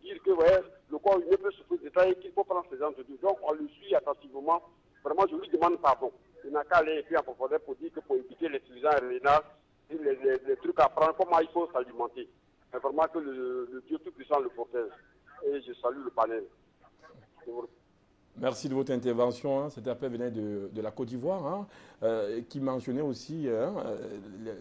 J: dire que ouais, le corps humain peut souffrir de ça et qu'il faut prendre ces gens de Dieu. Donc on le suit attentivement. Vraiment, je lui demande pardon. Il n'a qu'à aller plus en profondeur pour dire que pour éviter l'insuffisance rénale, les trucs à prendre, comment il faut s'alimenter. Mais vraiment que le Dieu Tout-Puissant le protège. Et je salue le panel.
A: Merci de votre intervention. Hein. Cet appel venait de la Côte d'Ivoire, qui mentionnait aussi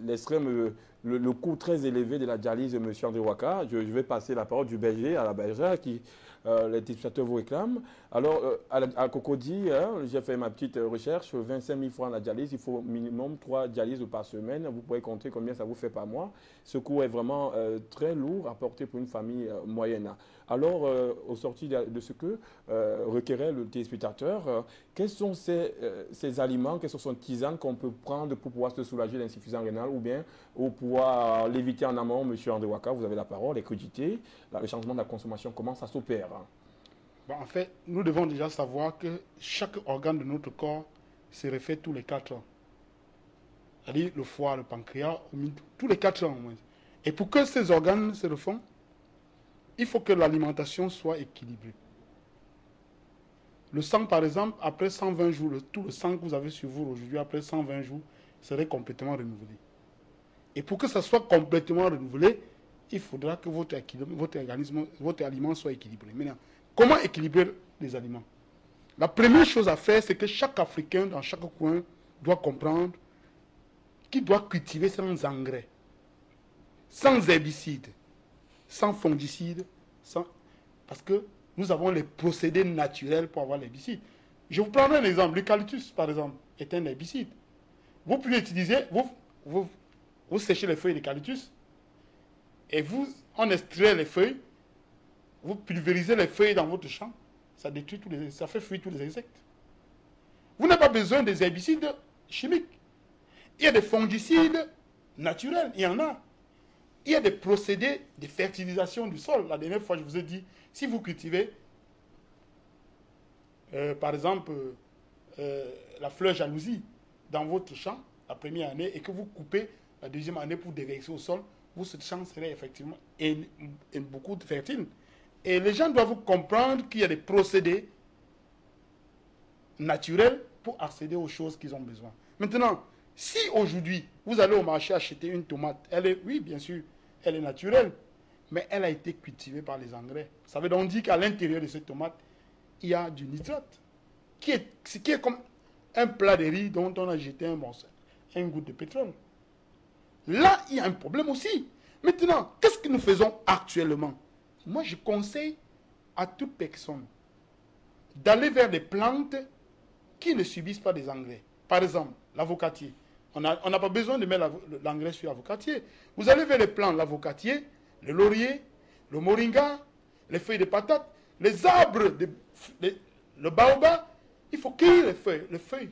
A: l'extrême, le coût très élevé de la dialyse de M. André Ouaka. Je vais passer la parole du berger à la bergère qui, les téléspectateurs vous réclament. Alors, à Cocody, j'ai fait ma petite recherche, 25 000 francs la dialyse, il faut minimum 3 dialyses par semaine. Vous pouvez compter combien ça vous fait par mois. Ce coût est vraiment très lourd à porter pour une famille moyenne. Alors, au sorti de ce que requérait le téléspectateur, quels sont ces aliments, quelles sont ces tisanes qu'on peut prendre pour pouvoir se soulager de l'insuffisance rénale ou bien pour pouvoir l'éviter en amont? Monsieur André Ouaka, vous avez la parole, les crudités, le changement de la consommation, comment ça s'opère?
B: Bon, en fait, nous devons déjà savoir que chaque organe de notre corps se refait tous les 4 ans. C'est-à-dire le foie, le pancréas, tous les 4 ans au moins. Et pour que ces organes se refont, il faut que l'alimentation soit équilibrée. Le sang, par exemple, après 120 jours, tout le sang que vous avez sur vous aujourd'hui, après 120 jours, serait complètement renouvelé. Et pour que ça soit complètement renouvelé, il faudra que votre aliment soit équilibré. Maintenant, comment équilibrer les aliments? La première chose à faire, c'est que chaque Africain, dans chaque coin, doit comprendre qu'il doit cultiver sans engrais, sans herbicides, sans fongicides, parce que nous avons les procédés naturels pour avoir l'herbicide. Je vous prendrai un exemple. L'eucalyptus, par exemple, est un herbicide. Vous pouvez utiliser, vous séchez les feuilles d'eucalyptus et on extrait les feuilles, vous pulvérisez les feuilles dans votre champ, ça détruit ça fait fuir tous les insectes. Vous n'avez pas besoin des herbicides chimiques. Il y a des fongicides naturels, il y en a. Il y a des procédés de fertilisation du sol. La dernière fois, je vous ai dit, si vous cultivez, par exemple, la fleur jalousie dans votre champ, la première année, et que vous coupez la deuxième année pour déverser au sol, votre champ serait effectivement beaucoup fertile. Et les gens doivent comprendre qu'il y a des procédés naturels pour accéder aux choses qu'ils ont besoin. Maintenant, si aujourd'hui, vous allez au marché acheter une tomate, oui, bien sûr, elle est naturelle, mais elle a été cultivée par les engrais. Ça veut donc dire qu'à l'intérieur de cette tomate, il y a du nitrate, qui est comme un plat de riz dont on a jeté un goutte de pétrole. Là, il y a un problème aussi. Maintenant, qu'est-ce que nous faisons actuellement? Moi, je conseille à toute personne d'aller vers des plantes qui ne subissent pas des engrais. Par exemple, l'avocatier. On n'a pas besoin de mettre l'engrais sur l'avocatier. Vous allez vers les plantes, l'avocatier, le laurier, le moringa, les feuilles de patate, les arbres, le baobab. Il faut cueillir les feuilles.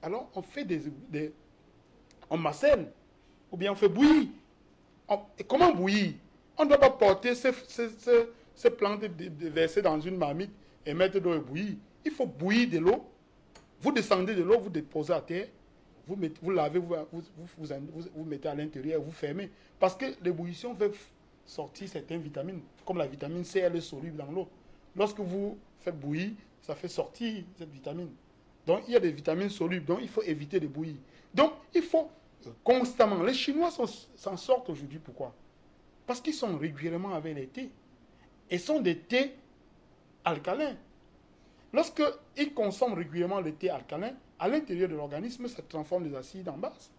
B: Alors, on fait on macère, ou bien on fait bouillir. Et comment bouillir? On ne doit pas porter ces plantes versées dans une marmite et mettre de l'eau et bouillir. Il faut bouillir de l'eau. Vous descendez de l'eau, vous déposez à terre, vous lavez, vous mettez à l'intérieur et vous fermez. Parce que l'ébullition fait sortir certaines vitamines. Comme la vitamine C, elle est soluble dans l'eau. Lorsque vous faites bouillir, ça fait sortir cette vitamine. Donc, il y a des vitamines solubles. Donc, il faut éviter de bouillir. Donc, il faut constamment. Les Chinois s'en sortent aujourd'hui. Pourquoi? Parce qu'ils sont régulièrement avec les thés. Et sont des thés alcalins. Lorsqu'ils consomment régulièrement le thé alcalin, à l'intérieur de l'organisme, ça transforme les acides en base.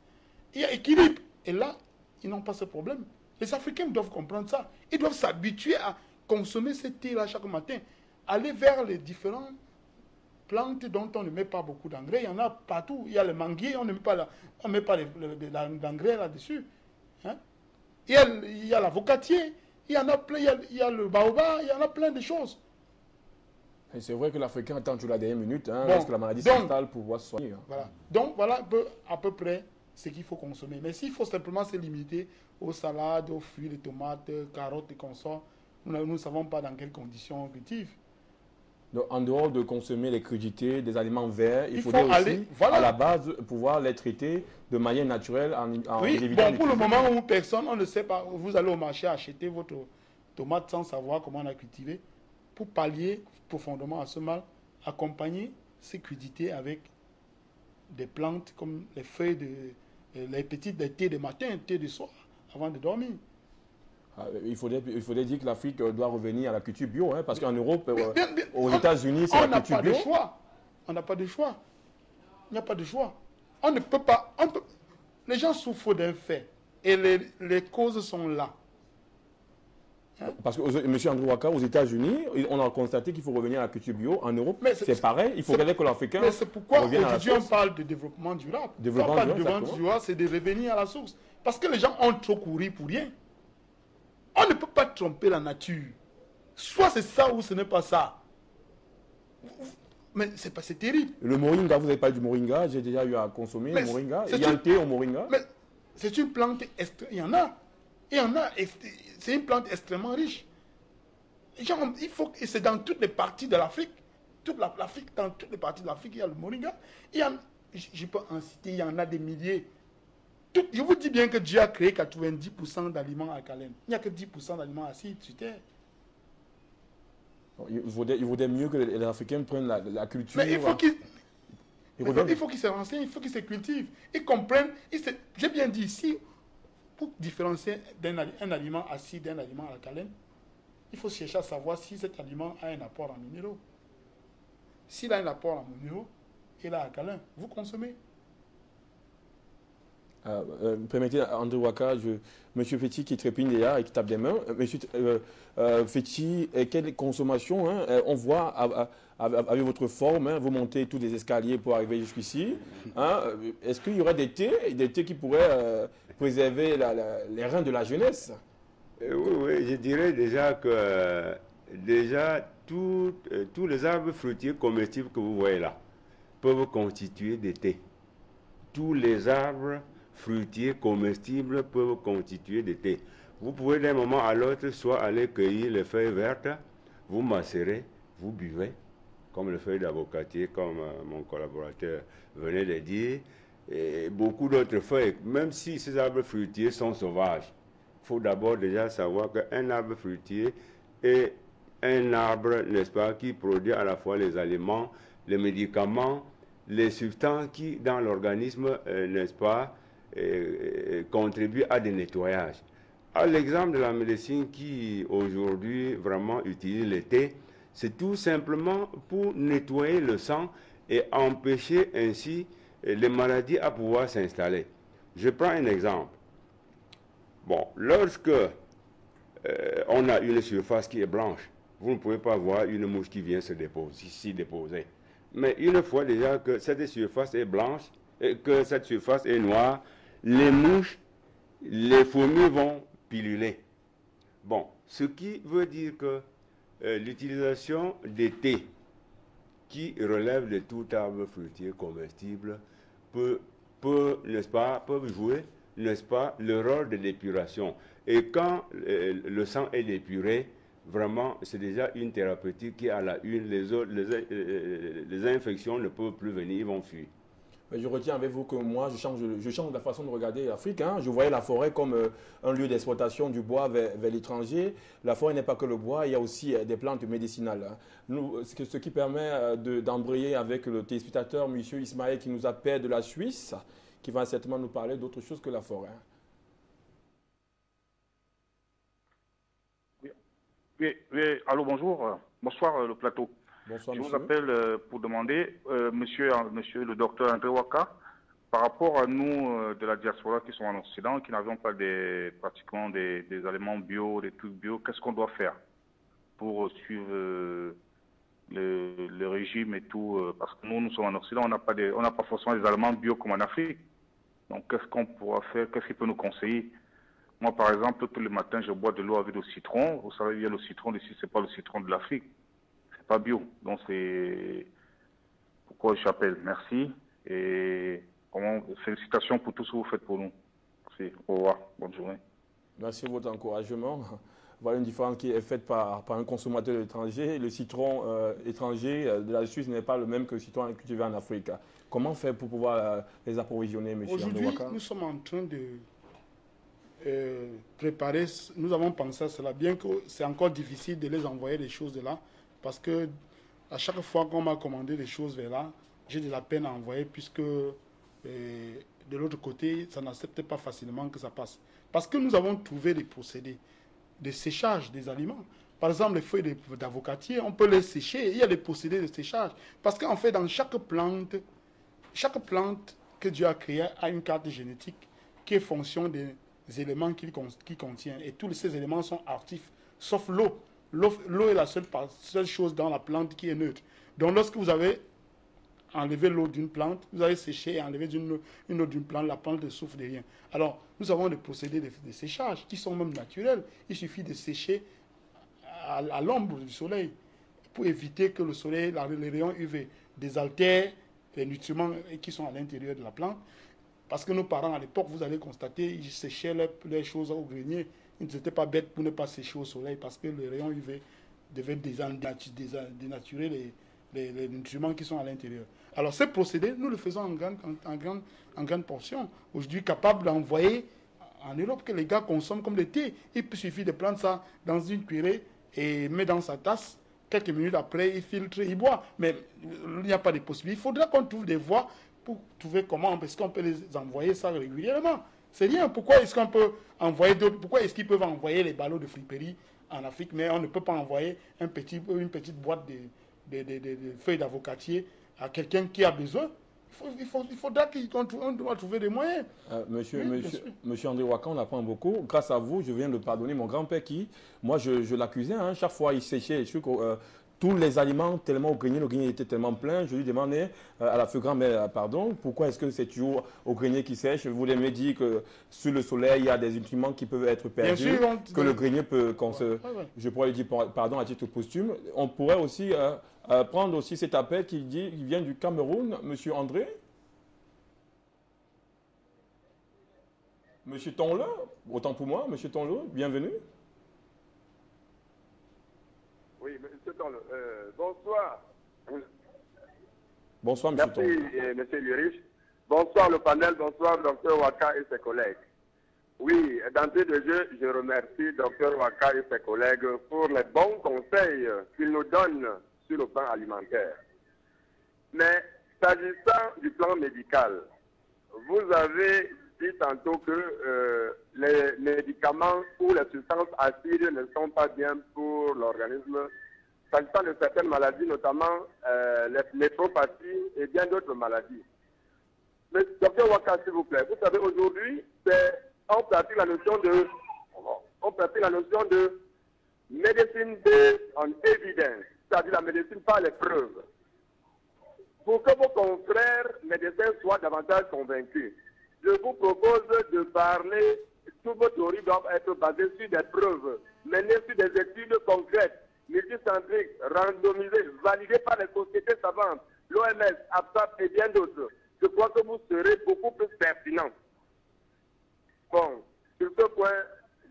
B: Il y a équilibre. Et là, ils n'ont pas ce problème. Les Africains doivent comprendre ça. Ils doivent s'habituer à consommer ce thé-là chaque matin. aller vers les différentes plantes dont on ne met pas beaucoup d'engrais. Il y en a partout. Il y a le manguier, on ne met pas, d'engrais là-dessus. Hein? Il y a l'avocatier, il y en a plein, il y a le baobab, il y en a plein de choses.
A: C'est vrai que l'Africain attend toujours la dernière minute, hein,
B: Bon,
A: lorsque la maladie s'installe pour pouvoir se soigner.
B: Voilà. Donc voilà à peu près ce qu'il faut consommer. Mais s'il faut simplement se limiter aux salades, aux fruits, les tomates, carottes et consorts, nous ne savons pas dans quelles conditions on cultive.
A: Donc, en dehors de consommer les crudités, des aliments verts, il faudrait aussi,
B: aller, voilà,
A: à la base, pouvoir les traiter de manière naturelle en
B: oui,
A: évitant
B: bon, pour le moment où personne, on ne sait pas, vous allez au marché acheter votre tomate sans savoir comment on a cultivé, pour pallier profondément à ce mal, accompagner ces crudités avec des plantes comme les feuilles les petites des thés de matin, thé de soir, avant de dormir.
A: Il faudrait dire que l'Afrique doit revenir à la culture bio, hein, parce qu'en Europe, aux États-Unis, c'est la culture bio.
B: On n'a pas de choix. Il n'y a pas de choix. On ne peut pas. Les gens souffrent d'un fait. Et les causes sont là.
A: Hein? Parce que, M. Andrew Waka, aux États-Unis, on a constaté qu'il faut revenir à la culture bio. En Europe, c'est pareil. Il faudrait que l'Africain.
B: Mais c'est pourquoi aujourd'hui on parle de développement durable. Quand on parle de développement durable, c'est de revenir à la source. Parce que les gens ont trop couru pour rien. On ne peut pas tromper la nature. Soit c'est ça ou ce n'est pas ça. Mais c'est terrible.
A: Le moringa, vous avez parlé du moringa, j'ai déjà eu à consommer le moringa. Il y a un thé au moringa.
B: Mais c'est une plante, il y en a. C'est une plante extrêmement riche. Genre, et c'est dans toutes les parties de l'Afrique. Dans toutes les parties de l'Afrique, il y a le moringa. Je peux en citer, il y en a des milliers. Je vous dis bien que Dieu a créé 90% d'aliments alcalins. Il n'y a que 10% d'aliments acides sur Terre.
A: Il vaudrait mieux que les Africains prennent la culture.
B: Mais il faut qu'ils se renseignent, il faut qu'ils se cultivent. Ils comprennent. J'ai bien dit ici, pour différencier un aliment acide d'un aliment alcalin, il faut chercher à savoir si cet aliment a un apport en minéraux. S'il a un apport en minéraux, il est alcalin. Vous consommez.
A: Permettez, André Waka, Monsieur Feti qui trépigne déjà et qui tape des mains. Monsieur Feti, quelle consommation, hein, on voit avec votre forme, hein, vous montez tous les escaliers pour arriver jusqu'ici. Hein, est-ce qu'il y aurait des thés qui pourraient préserver les reins de la jeunesse?
C: Oui, je dirais déjà que tous les arbres fruitiers comestibles que vous voyez là peuvent constituer des thés. Tous les arbres fruitiers comestibles peuvent constituer des thés. Vous pouvez d'un moment à l'autre soit aller cueillir les feuilles vertes, vous macérez, vous buvez, comme les feuilles d'avocatier, comme mon collaborateur venait de dire, et beaucoup d'autres feuilles. Même si ces arbres fruitiers sont sauvages, il faut d'abord déjà savoir qu'un arbre fruitier est un arbre, n'est-ce pas, qui produit à la fois les aliments, les médicaments, les substances qui, dans l'organisme, n'est-ce pas, contribuent à des nettoyages. À l'exemple de la médecine qui, aujourd'hui, vraiment utilise le thé, c'est tout simplement pour nettoyer le sang et empêcher ainsi les maladies à pouvoir s'installer. Je prends un exemple. Bon, lorsque on a une surface qui est blanche, vous ne pouvez pas voir une mouche qui vient s'y déposer. Mais une fois déjà que cette surface est blanche, et que cette surface est noire, les mouches, les fourmis vont piluler. Bon, ce qui veut dire que l'utilisation des thés qui relèvent de tout arbre fruitier comestible n'est-ce pas, peuvent jouer, n'est-ce pas, le rôle de l'épuration. Et quand le sang est épuré, vraiment, c'est déjà une thérapeutique qui est à la une. Les infections ne peuvent plus venir, ils vont fuir.
A: Je retiens avec vous que moi, je change la façon de regarder l'Afrique. Hein. Je voyais la forêt comme un lieu d'exploitation du bois vers l'étranger. La forêt n'est pas que le bois, il y a aussi des plantes médicinales. Hein. Ce qui permet d'embrayer avec le téléspectateur, M. Ismaël, qui nous appelle de la Suisse, qui va certainement nous parler d'autre chose que la forêt. Hein.
K: Oui, allô, bonjour. Bonsoir, le plateau.
A: Bonsoir,
K: je
A: monsieur.
K: vous appelle pour demander, monsieur le docteur André Waka, par rapport à nous de la diaspora qui sont en Occident, qui n'avions pas pratiquement des aliments bio, des trucs bio, qu'est-ce qu'on doit faire pour suivre le régime et tout, parce que nous sommes en Occident, on n'a pas forcément des aliments bio comme en Afrique. Donc, qu'est-ce qu'on pourra faire? Qu'est-ce qu'il peut nous conseiller? Moi, par exemple, tous les matins, je bois de l'eau avec du citron. Vous savez, il y a le citron ici, c'est pas le citron de l'Afrique. C'est pas bio. Donc, c'est pourquoi je t'appelle. Merci. Et félicitations pour tout ce que vous faites pour nous. Merci. Au revoir. Bonne journée.
A: Merci pour votre encouragement. Voilà une différence qui est faite par un consommateur étranger. Le citron étranger de la Suisse n'est pas le même que le citron cultivé en Afrique. Comment faire pour pouvoir les approvisionner, M.
B: Aujourd'hui, nous sommes en train de préparer, nous avons pensé à cela, bien que c'est encore difficile de les envoyer les choses de là, parce que à chaque fois qu'on m'a commandé des choses vers là, j'ai de la peine à envoyer, puisque de l'autre côté, ça n'accepte pas facilement que ça passe. Parce que nous avons trouvé des procédés de séchage des aliments. Par exemple, les feuilles d'avocatier, on peut les sécher, il y a des procédés de séchage. Parce qu'en fait, dans chaque plante que Dieu a créée a une carte génétique qui est fonction des éléments qu'il contient. Et tous ces éléments sont actifs, sauf l'eau. L'eau est la seule chose dans la plante qui est neutre. Donc lorsque vous avez enlevé l'eau d'une plante, vous avez séché et enlevé une eau d'une plante, la plante ne souffre de rien. Alors nous avons des procédés de séchage qui sont même naturels. Il suffit de sécher à l'ombre du soleil pour éviter que le soleil, les rayons UV désaltèrent les nutriments qui sont à l'intérieur de la plante. Parce que nos parents, à l'époque, vous allez constater, ils séchaient les choses au grenier. Ils n'étaient pas bêtes pour ne pas sécher au soleil parce que les rayons UV devaient dénaturer les nutriments qui sont à l'intérieur. Alors, ces procédés, nous le faisons en grande portion. Aujourd'hui, capable d'envoyer en Europe que les gars consomment comme le thé. Il suffit de prendre ça dans une cuillerée et mettre dans sa tasse. Quelques minutes après, il filtre, il boit. Mais il n'y a pas de possibilité. Il faudra qu'on trouve des voies pour trouver comment, parce qu'on peut les envoyer ça régulièrement. C'est rien. Pourquoi est-ce qu'on peut envoyer d'autres? Pourquoi est-ce qu'ils peuvent envoyer les ballots de friperie en Afrique, mais on ne peut pas envoyer une petite boîte de feuilles d'avocatier à quelqu'un qui a besoin? Il faudra qu'on doit trouver des moyens.
A: Monsieur André Waka, on apprend beaucoup. Grâce à vous, je viens de pardonner mon grand-père qui, moi, je l'accusais. Hein, chaque fois, il séchait tous les aliments tellement au grenier. Le grenier était tellement plein. Je lui demandais à la feu grand-mère, pardon, pourquoi est-ce que c'est toujours au grenier qui sèche? Vous voulez me dire que sur le soleil, il y a des nutriments qui peuvent être perdus, que le grenier peut... Je pourrais lui dire pardon à titre posthume. On pourrait aussi... prendre aussi cet appel qui vient du Cameroun, Monsieur André. Monsieur Tonle, autant pour moi, Monsieur Tonle, bienvenue.
L: Oui, Monsieur Tonle, bonsoir.
A: Bonsoir, Monsieur Tonle.
L: Merci, Monsieur Lurich. Bonsoir le panel, bonsoir Dr Waka et ses collègues. Oui, d'entrée de jeu, je remercie Dr Waka et ses collègues pour les bons conseils qu'ils nous donnent sur le plan alimentaire. Mais s'agissant du plan médical, vous avez dit tantôt que les médicaments ou les substances acides ne sont pas bien pour l'organisme. S'agissant de certaines maladies, notamment les néphropathies et bien d'autres maladies. Mais Dr Waka, s'il vous plaît, vous savez, aujourd'hui, on pratique la notion de médecine based on evidence, c'est-à-dire la médecine par les preuves. Pour que vos confrères médecins soient davantage convaincus, je vous propose de parler, toutes vos théories doivent être basées sur des preuves, menées sur des études concrètes, multicentriques, randomisées, validées par les sociétés savantes, l'OMS, APSAP et bien d'autres. Je crois que vous serez beaucoup plus pertinent. Bon, sur ce point,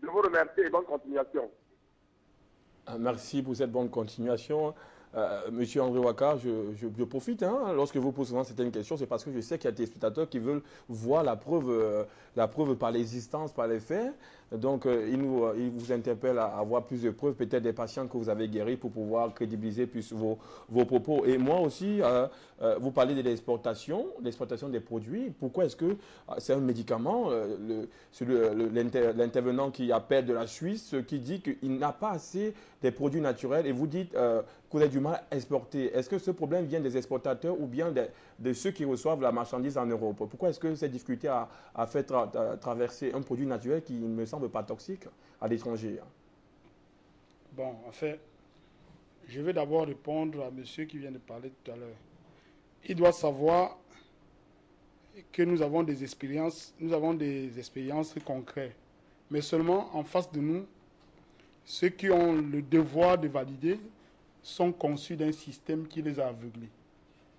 L: je vous remercie et bonne continuation.
A: Merci pour cette bonne continuation. Monsieur André Waka, je profite. Hein, lorsque vous posez souvent certaines questions, c'est parce que je sais qu'il y a des spectateurs qui veulent voir la preuve par l'existence, par les faits. Donc, il vous interpelle à avoir plus de preuves, peut-être des patients que vous avez guéris pour pouvoir crédibiliser plus vos propos. Et moi aussi, vous parlez de l'exportation des produits. Pourquoi est-ce que c'est un médicament, l'intervenant qui appelle de la Suisse, qui dit qu'il n'a pas assez des produits naturels et vous dites que vous avez du mal à exporter. Est-ce que ce problème vient des exportateurs ou bien de ceux qui reçoivent la marchandise en Europe? Pourquoi est-ce que cette difficulté a fait traverser un produit naturel qui ne me semble pas toxique à l'étranger?
B: Bon, en fait, Je vais d'abord répondre à monsieur qui vient de parler tout à l'heure. Il doit savoir que nous avons des expériences concrètes. Mais seulement en face de nous, ceux qui ont le devoir de valider sont conçus d'un système qui les a aveuglés.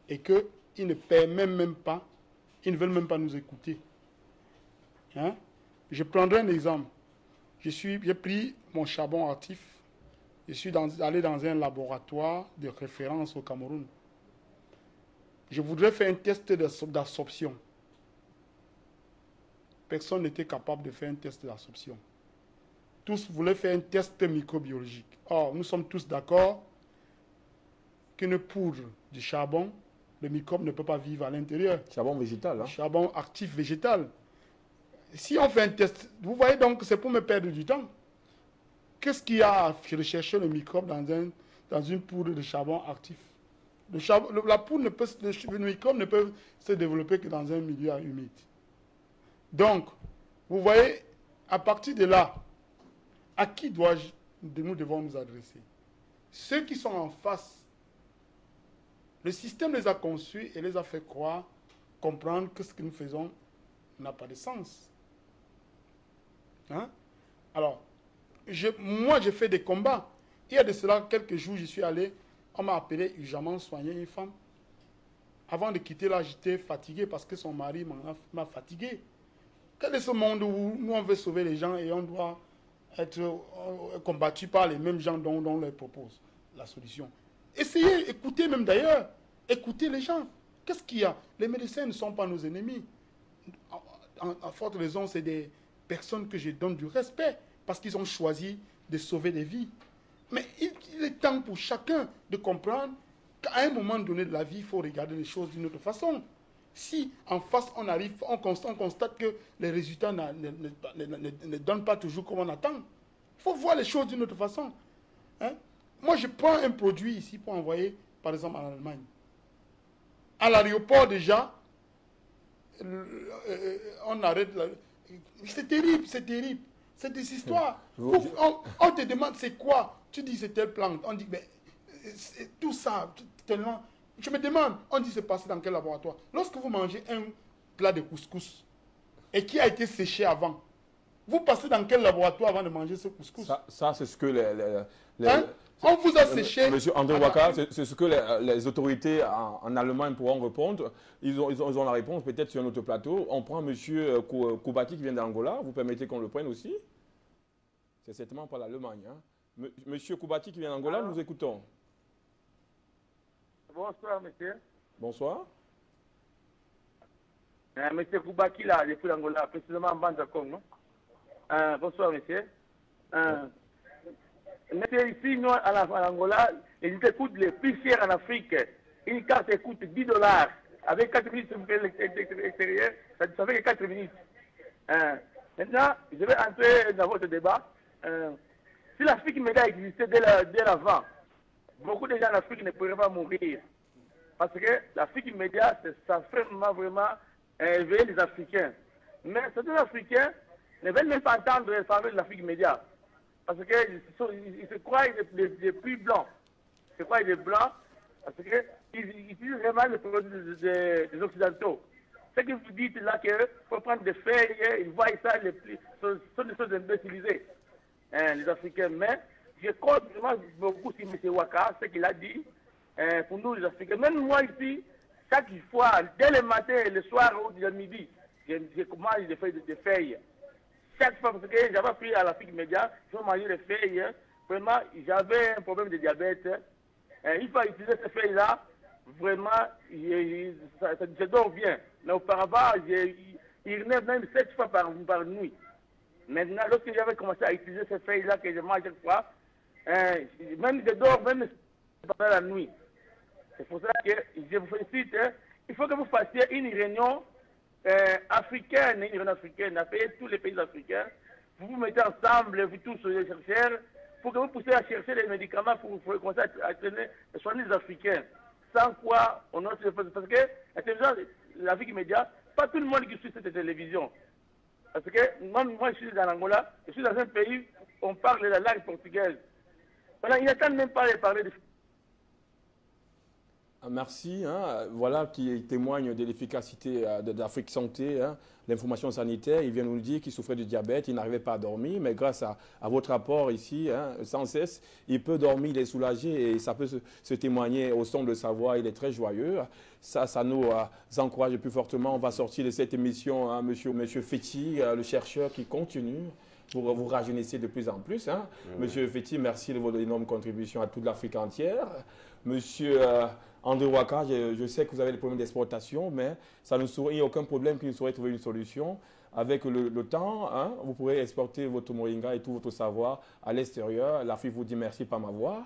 B: Et qu'ils ne permettent même pas, ils ne veulent même pas nous écouter. Hein? Je prendrai un exemple. J'ai pris mon charbon actif. Je suis allé dans un laboratoire de référence au Cameroun. Je voudrais faire un test d'absorption. Personne n'était capable de faire un test d'absorption. Tous voulaient faire un test microbiologique. Or, nous sommes tous d'accord qu'une poudre de charbon, le microbe ne peut pas vivre à l'intérieur.
A: Charbon végétal. Hein?
B: Charbon actif végétal. Si on fait un test, vous voyez donc, c'est pour me perdre du temps. Qu'est-ce qu'il y a à rechercher le microbe dans une poudre de charbon actif? Le microbe ne peut se développer que dans un milieu humide. Donc, vous voyez, à partir de là, à qui nous devons nous adresser? Ceux qui sont en face. Le système les a conçus et les a fait comprendre que ce que nous faisons n'a pas de sens. Hein? Alors, moi, j'ai fait des combats. Il y a de cela quelques jours, j'y suis allé, on m'a appelé urgemment soigner une femme. Avant de quitter là, j'étais fatigué parce que son mari m'a fatigué. Quel est ce monde où nous, on veut sauver les gens et on doit être combattu par les mêmes gens dont on leur propose la solution? Essayez, écoutez même d'ailleurs. Écoutez les gens. Qu'est-ce qu'il y a? Les médecins ne sont pas nos ennemis. En forte raison, c'est des personnes que je donne du respect parce qu'ils ont choisi de sauver des vies. Mais il est temps pour chacun de comprendre qu'à un moment donné de la vie, il faut regarder les choses d'une autre façon. Si en face, on constate que les résultats ne donnent pas toujours comme on attend, il faut voir les choses d'une autre façon. Hein? Moi, je prends un produit ici pour envoyer, par exemple, en Allemagne. À l'aéroport, déjà, on arrête. C'est terrible, c'est terrible. C'est des histoires. On te demande c'est quoi. Tu dis c'est telle plante. On dit, mais tout ça, tellement. Je me demande, on dit c'est passé dans quel laboratoire. Lorsque vous mangez un plat de couscous et qui a été séché avant, vous passez dans quel laboratoire avant de manger ce couscous?
A: Ça c'est ce que
B: on vous a séché.
A: Monsieur André Ouaka, c'est ce que les autorités en Allemagne pourront répondre. Ils ont la réponse peut-être sur un autre plateau. On prend monsieur Koubati qui vient d'Angola. Vous permettez qu'on le prenne aussi? C'est certainement pas l'Allemagne. Hein. Monsieur Koubati qui vient d'Angola, nous écoutons.
M: Bonsoir, monsieur.
A: Bonsoir.
M: Monsieur Koubaki, là, depuis l'Angola, précisément en Banza-Kong, non? Bonsoir, monsieur. Monsieur, ici, nous, en Angola, ils écoutent les plus chers en Afrique. Une carte coûte $10. Avec 4 minutes extérieures, ça fait que 4 minutes. Maintenant, je vais entrer dans votre débat. Si l'Afrique média existait dès l'avant, beaucoup de gens en Afrique ne pourraient pas mourir. Parce que l'Afrique immédiate, ça fait vraiment éveiller les Africains. Mais certains Africains ne veulent même pas entendre parler de l'Afrique immédiate. Parce qu'ils se croient des plus blancs. Ils se croient des blancs parce qu'ils utilisent vraiment les produits des Occidentaux. Ce que vous dites là, qu'il faut prendre des feuilles, ils voient ça, ce sont des choses imbécilisées, les Africains. Mais je crois vraiment beaucoup sur M. Ouaka, ce qu'il a dit, pour nous les Africains. Même moi ici, chaque fois, dès le matin et le soir ou le midi, je commence des feuilles. Chaque fois, parce que j'avais pris à l'Afrique média, je mangeais les feuilles. Vraiment, j'avais un problème de diabète. Il faut utiliser ces feuilles-là. Vraiment, ça dort bien. Mais auparavant, il revenait même 7 fois par nuit. Maintenant, lorsque j'avais commencé à utiliser ces feuilles-là que je mange chaque fois, même je dors même pendant la nuit. C'est pour ça que je vous félicite. Il faut que vous fassiez une réunion africaine, appelez tous les pays africains. Vous vous mettez ensemble, vous tous les chercheurs, pour que vous puissiez à chercher les médicaments pour commencer à soigner les Africains. Sans quoi, on a parce que l'Afrique immédiate, pas tout le monde qui suit cette télévision. Parce que moi je suis dans l'Angola, je suis dans un pays où on parle la langue portugaise. Voilà, il n'attend même pas de parler de
A: Merci. Voilà qui témoigne de l'efficacité d'Afrique Santé, l'information sanitaire. Il vient nous dire qu'il souffrait de diabète, il n'arrivait pas à dormir, mais grâce à votre rapport ici, sans cesse, il peut dormir, il est soulagé et ça peut se témoigner au son de sa voix. Il est très joyeux. Ça nous encourage plus fortement. On va sortir de cette émission, monsieur Fetti, le chercheur qui continue pour vous rajeunir de plus en plus. Monsieur Fetti, merci de votre énorme contribution à toute l'Afrique entière. Monsieur André Ouaka, je sais que vous avez des problèmes d'exportation, mais il n'y a aucun problème qu'il ne saurait trouver une solution. Avec le temps, vous pourrez exporter votre moringa et tout votre savoir à l'extérieur. L'Afrique vous dit merci par ma voix.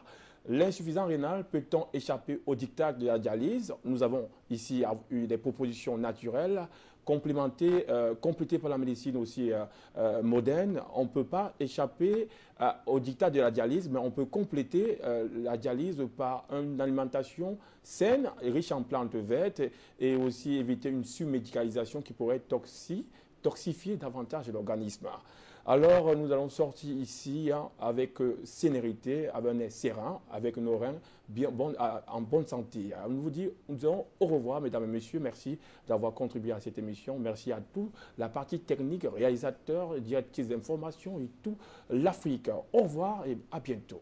A: L'insuffisance rénale, peut-on échapper au diktat de la dialyse? Nous avons ici eu des propositions naturelles, complétées par la médecine aussi moderne. On ne peut pas échapper au diktat de la dialyse, mais on peut compléter la dialyse par une alimentation saine et riche en plantes vertes et aussi éviter une surmédicalisation qui pourrait toxifier davantage l'organisme. Alors, nous allons sortir ici avec sénérité, avec un nez serein, avec nos reins en bonne santé. Alors, nous disons au revoir, mesdames et messieurs. Merci d'avoir contribué à cette émission. Merci à tous, la partie technique, réalisateurs, directrices d'information et tout l'Afrique. Au revoir et à bientôt.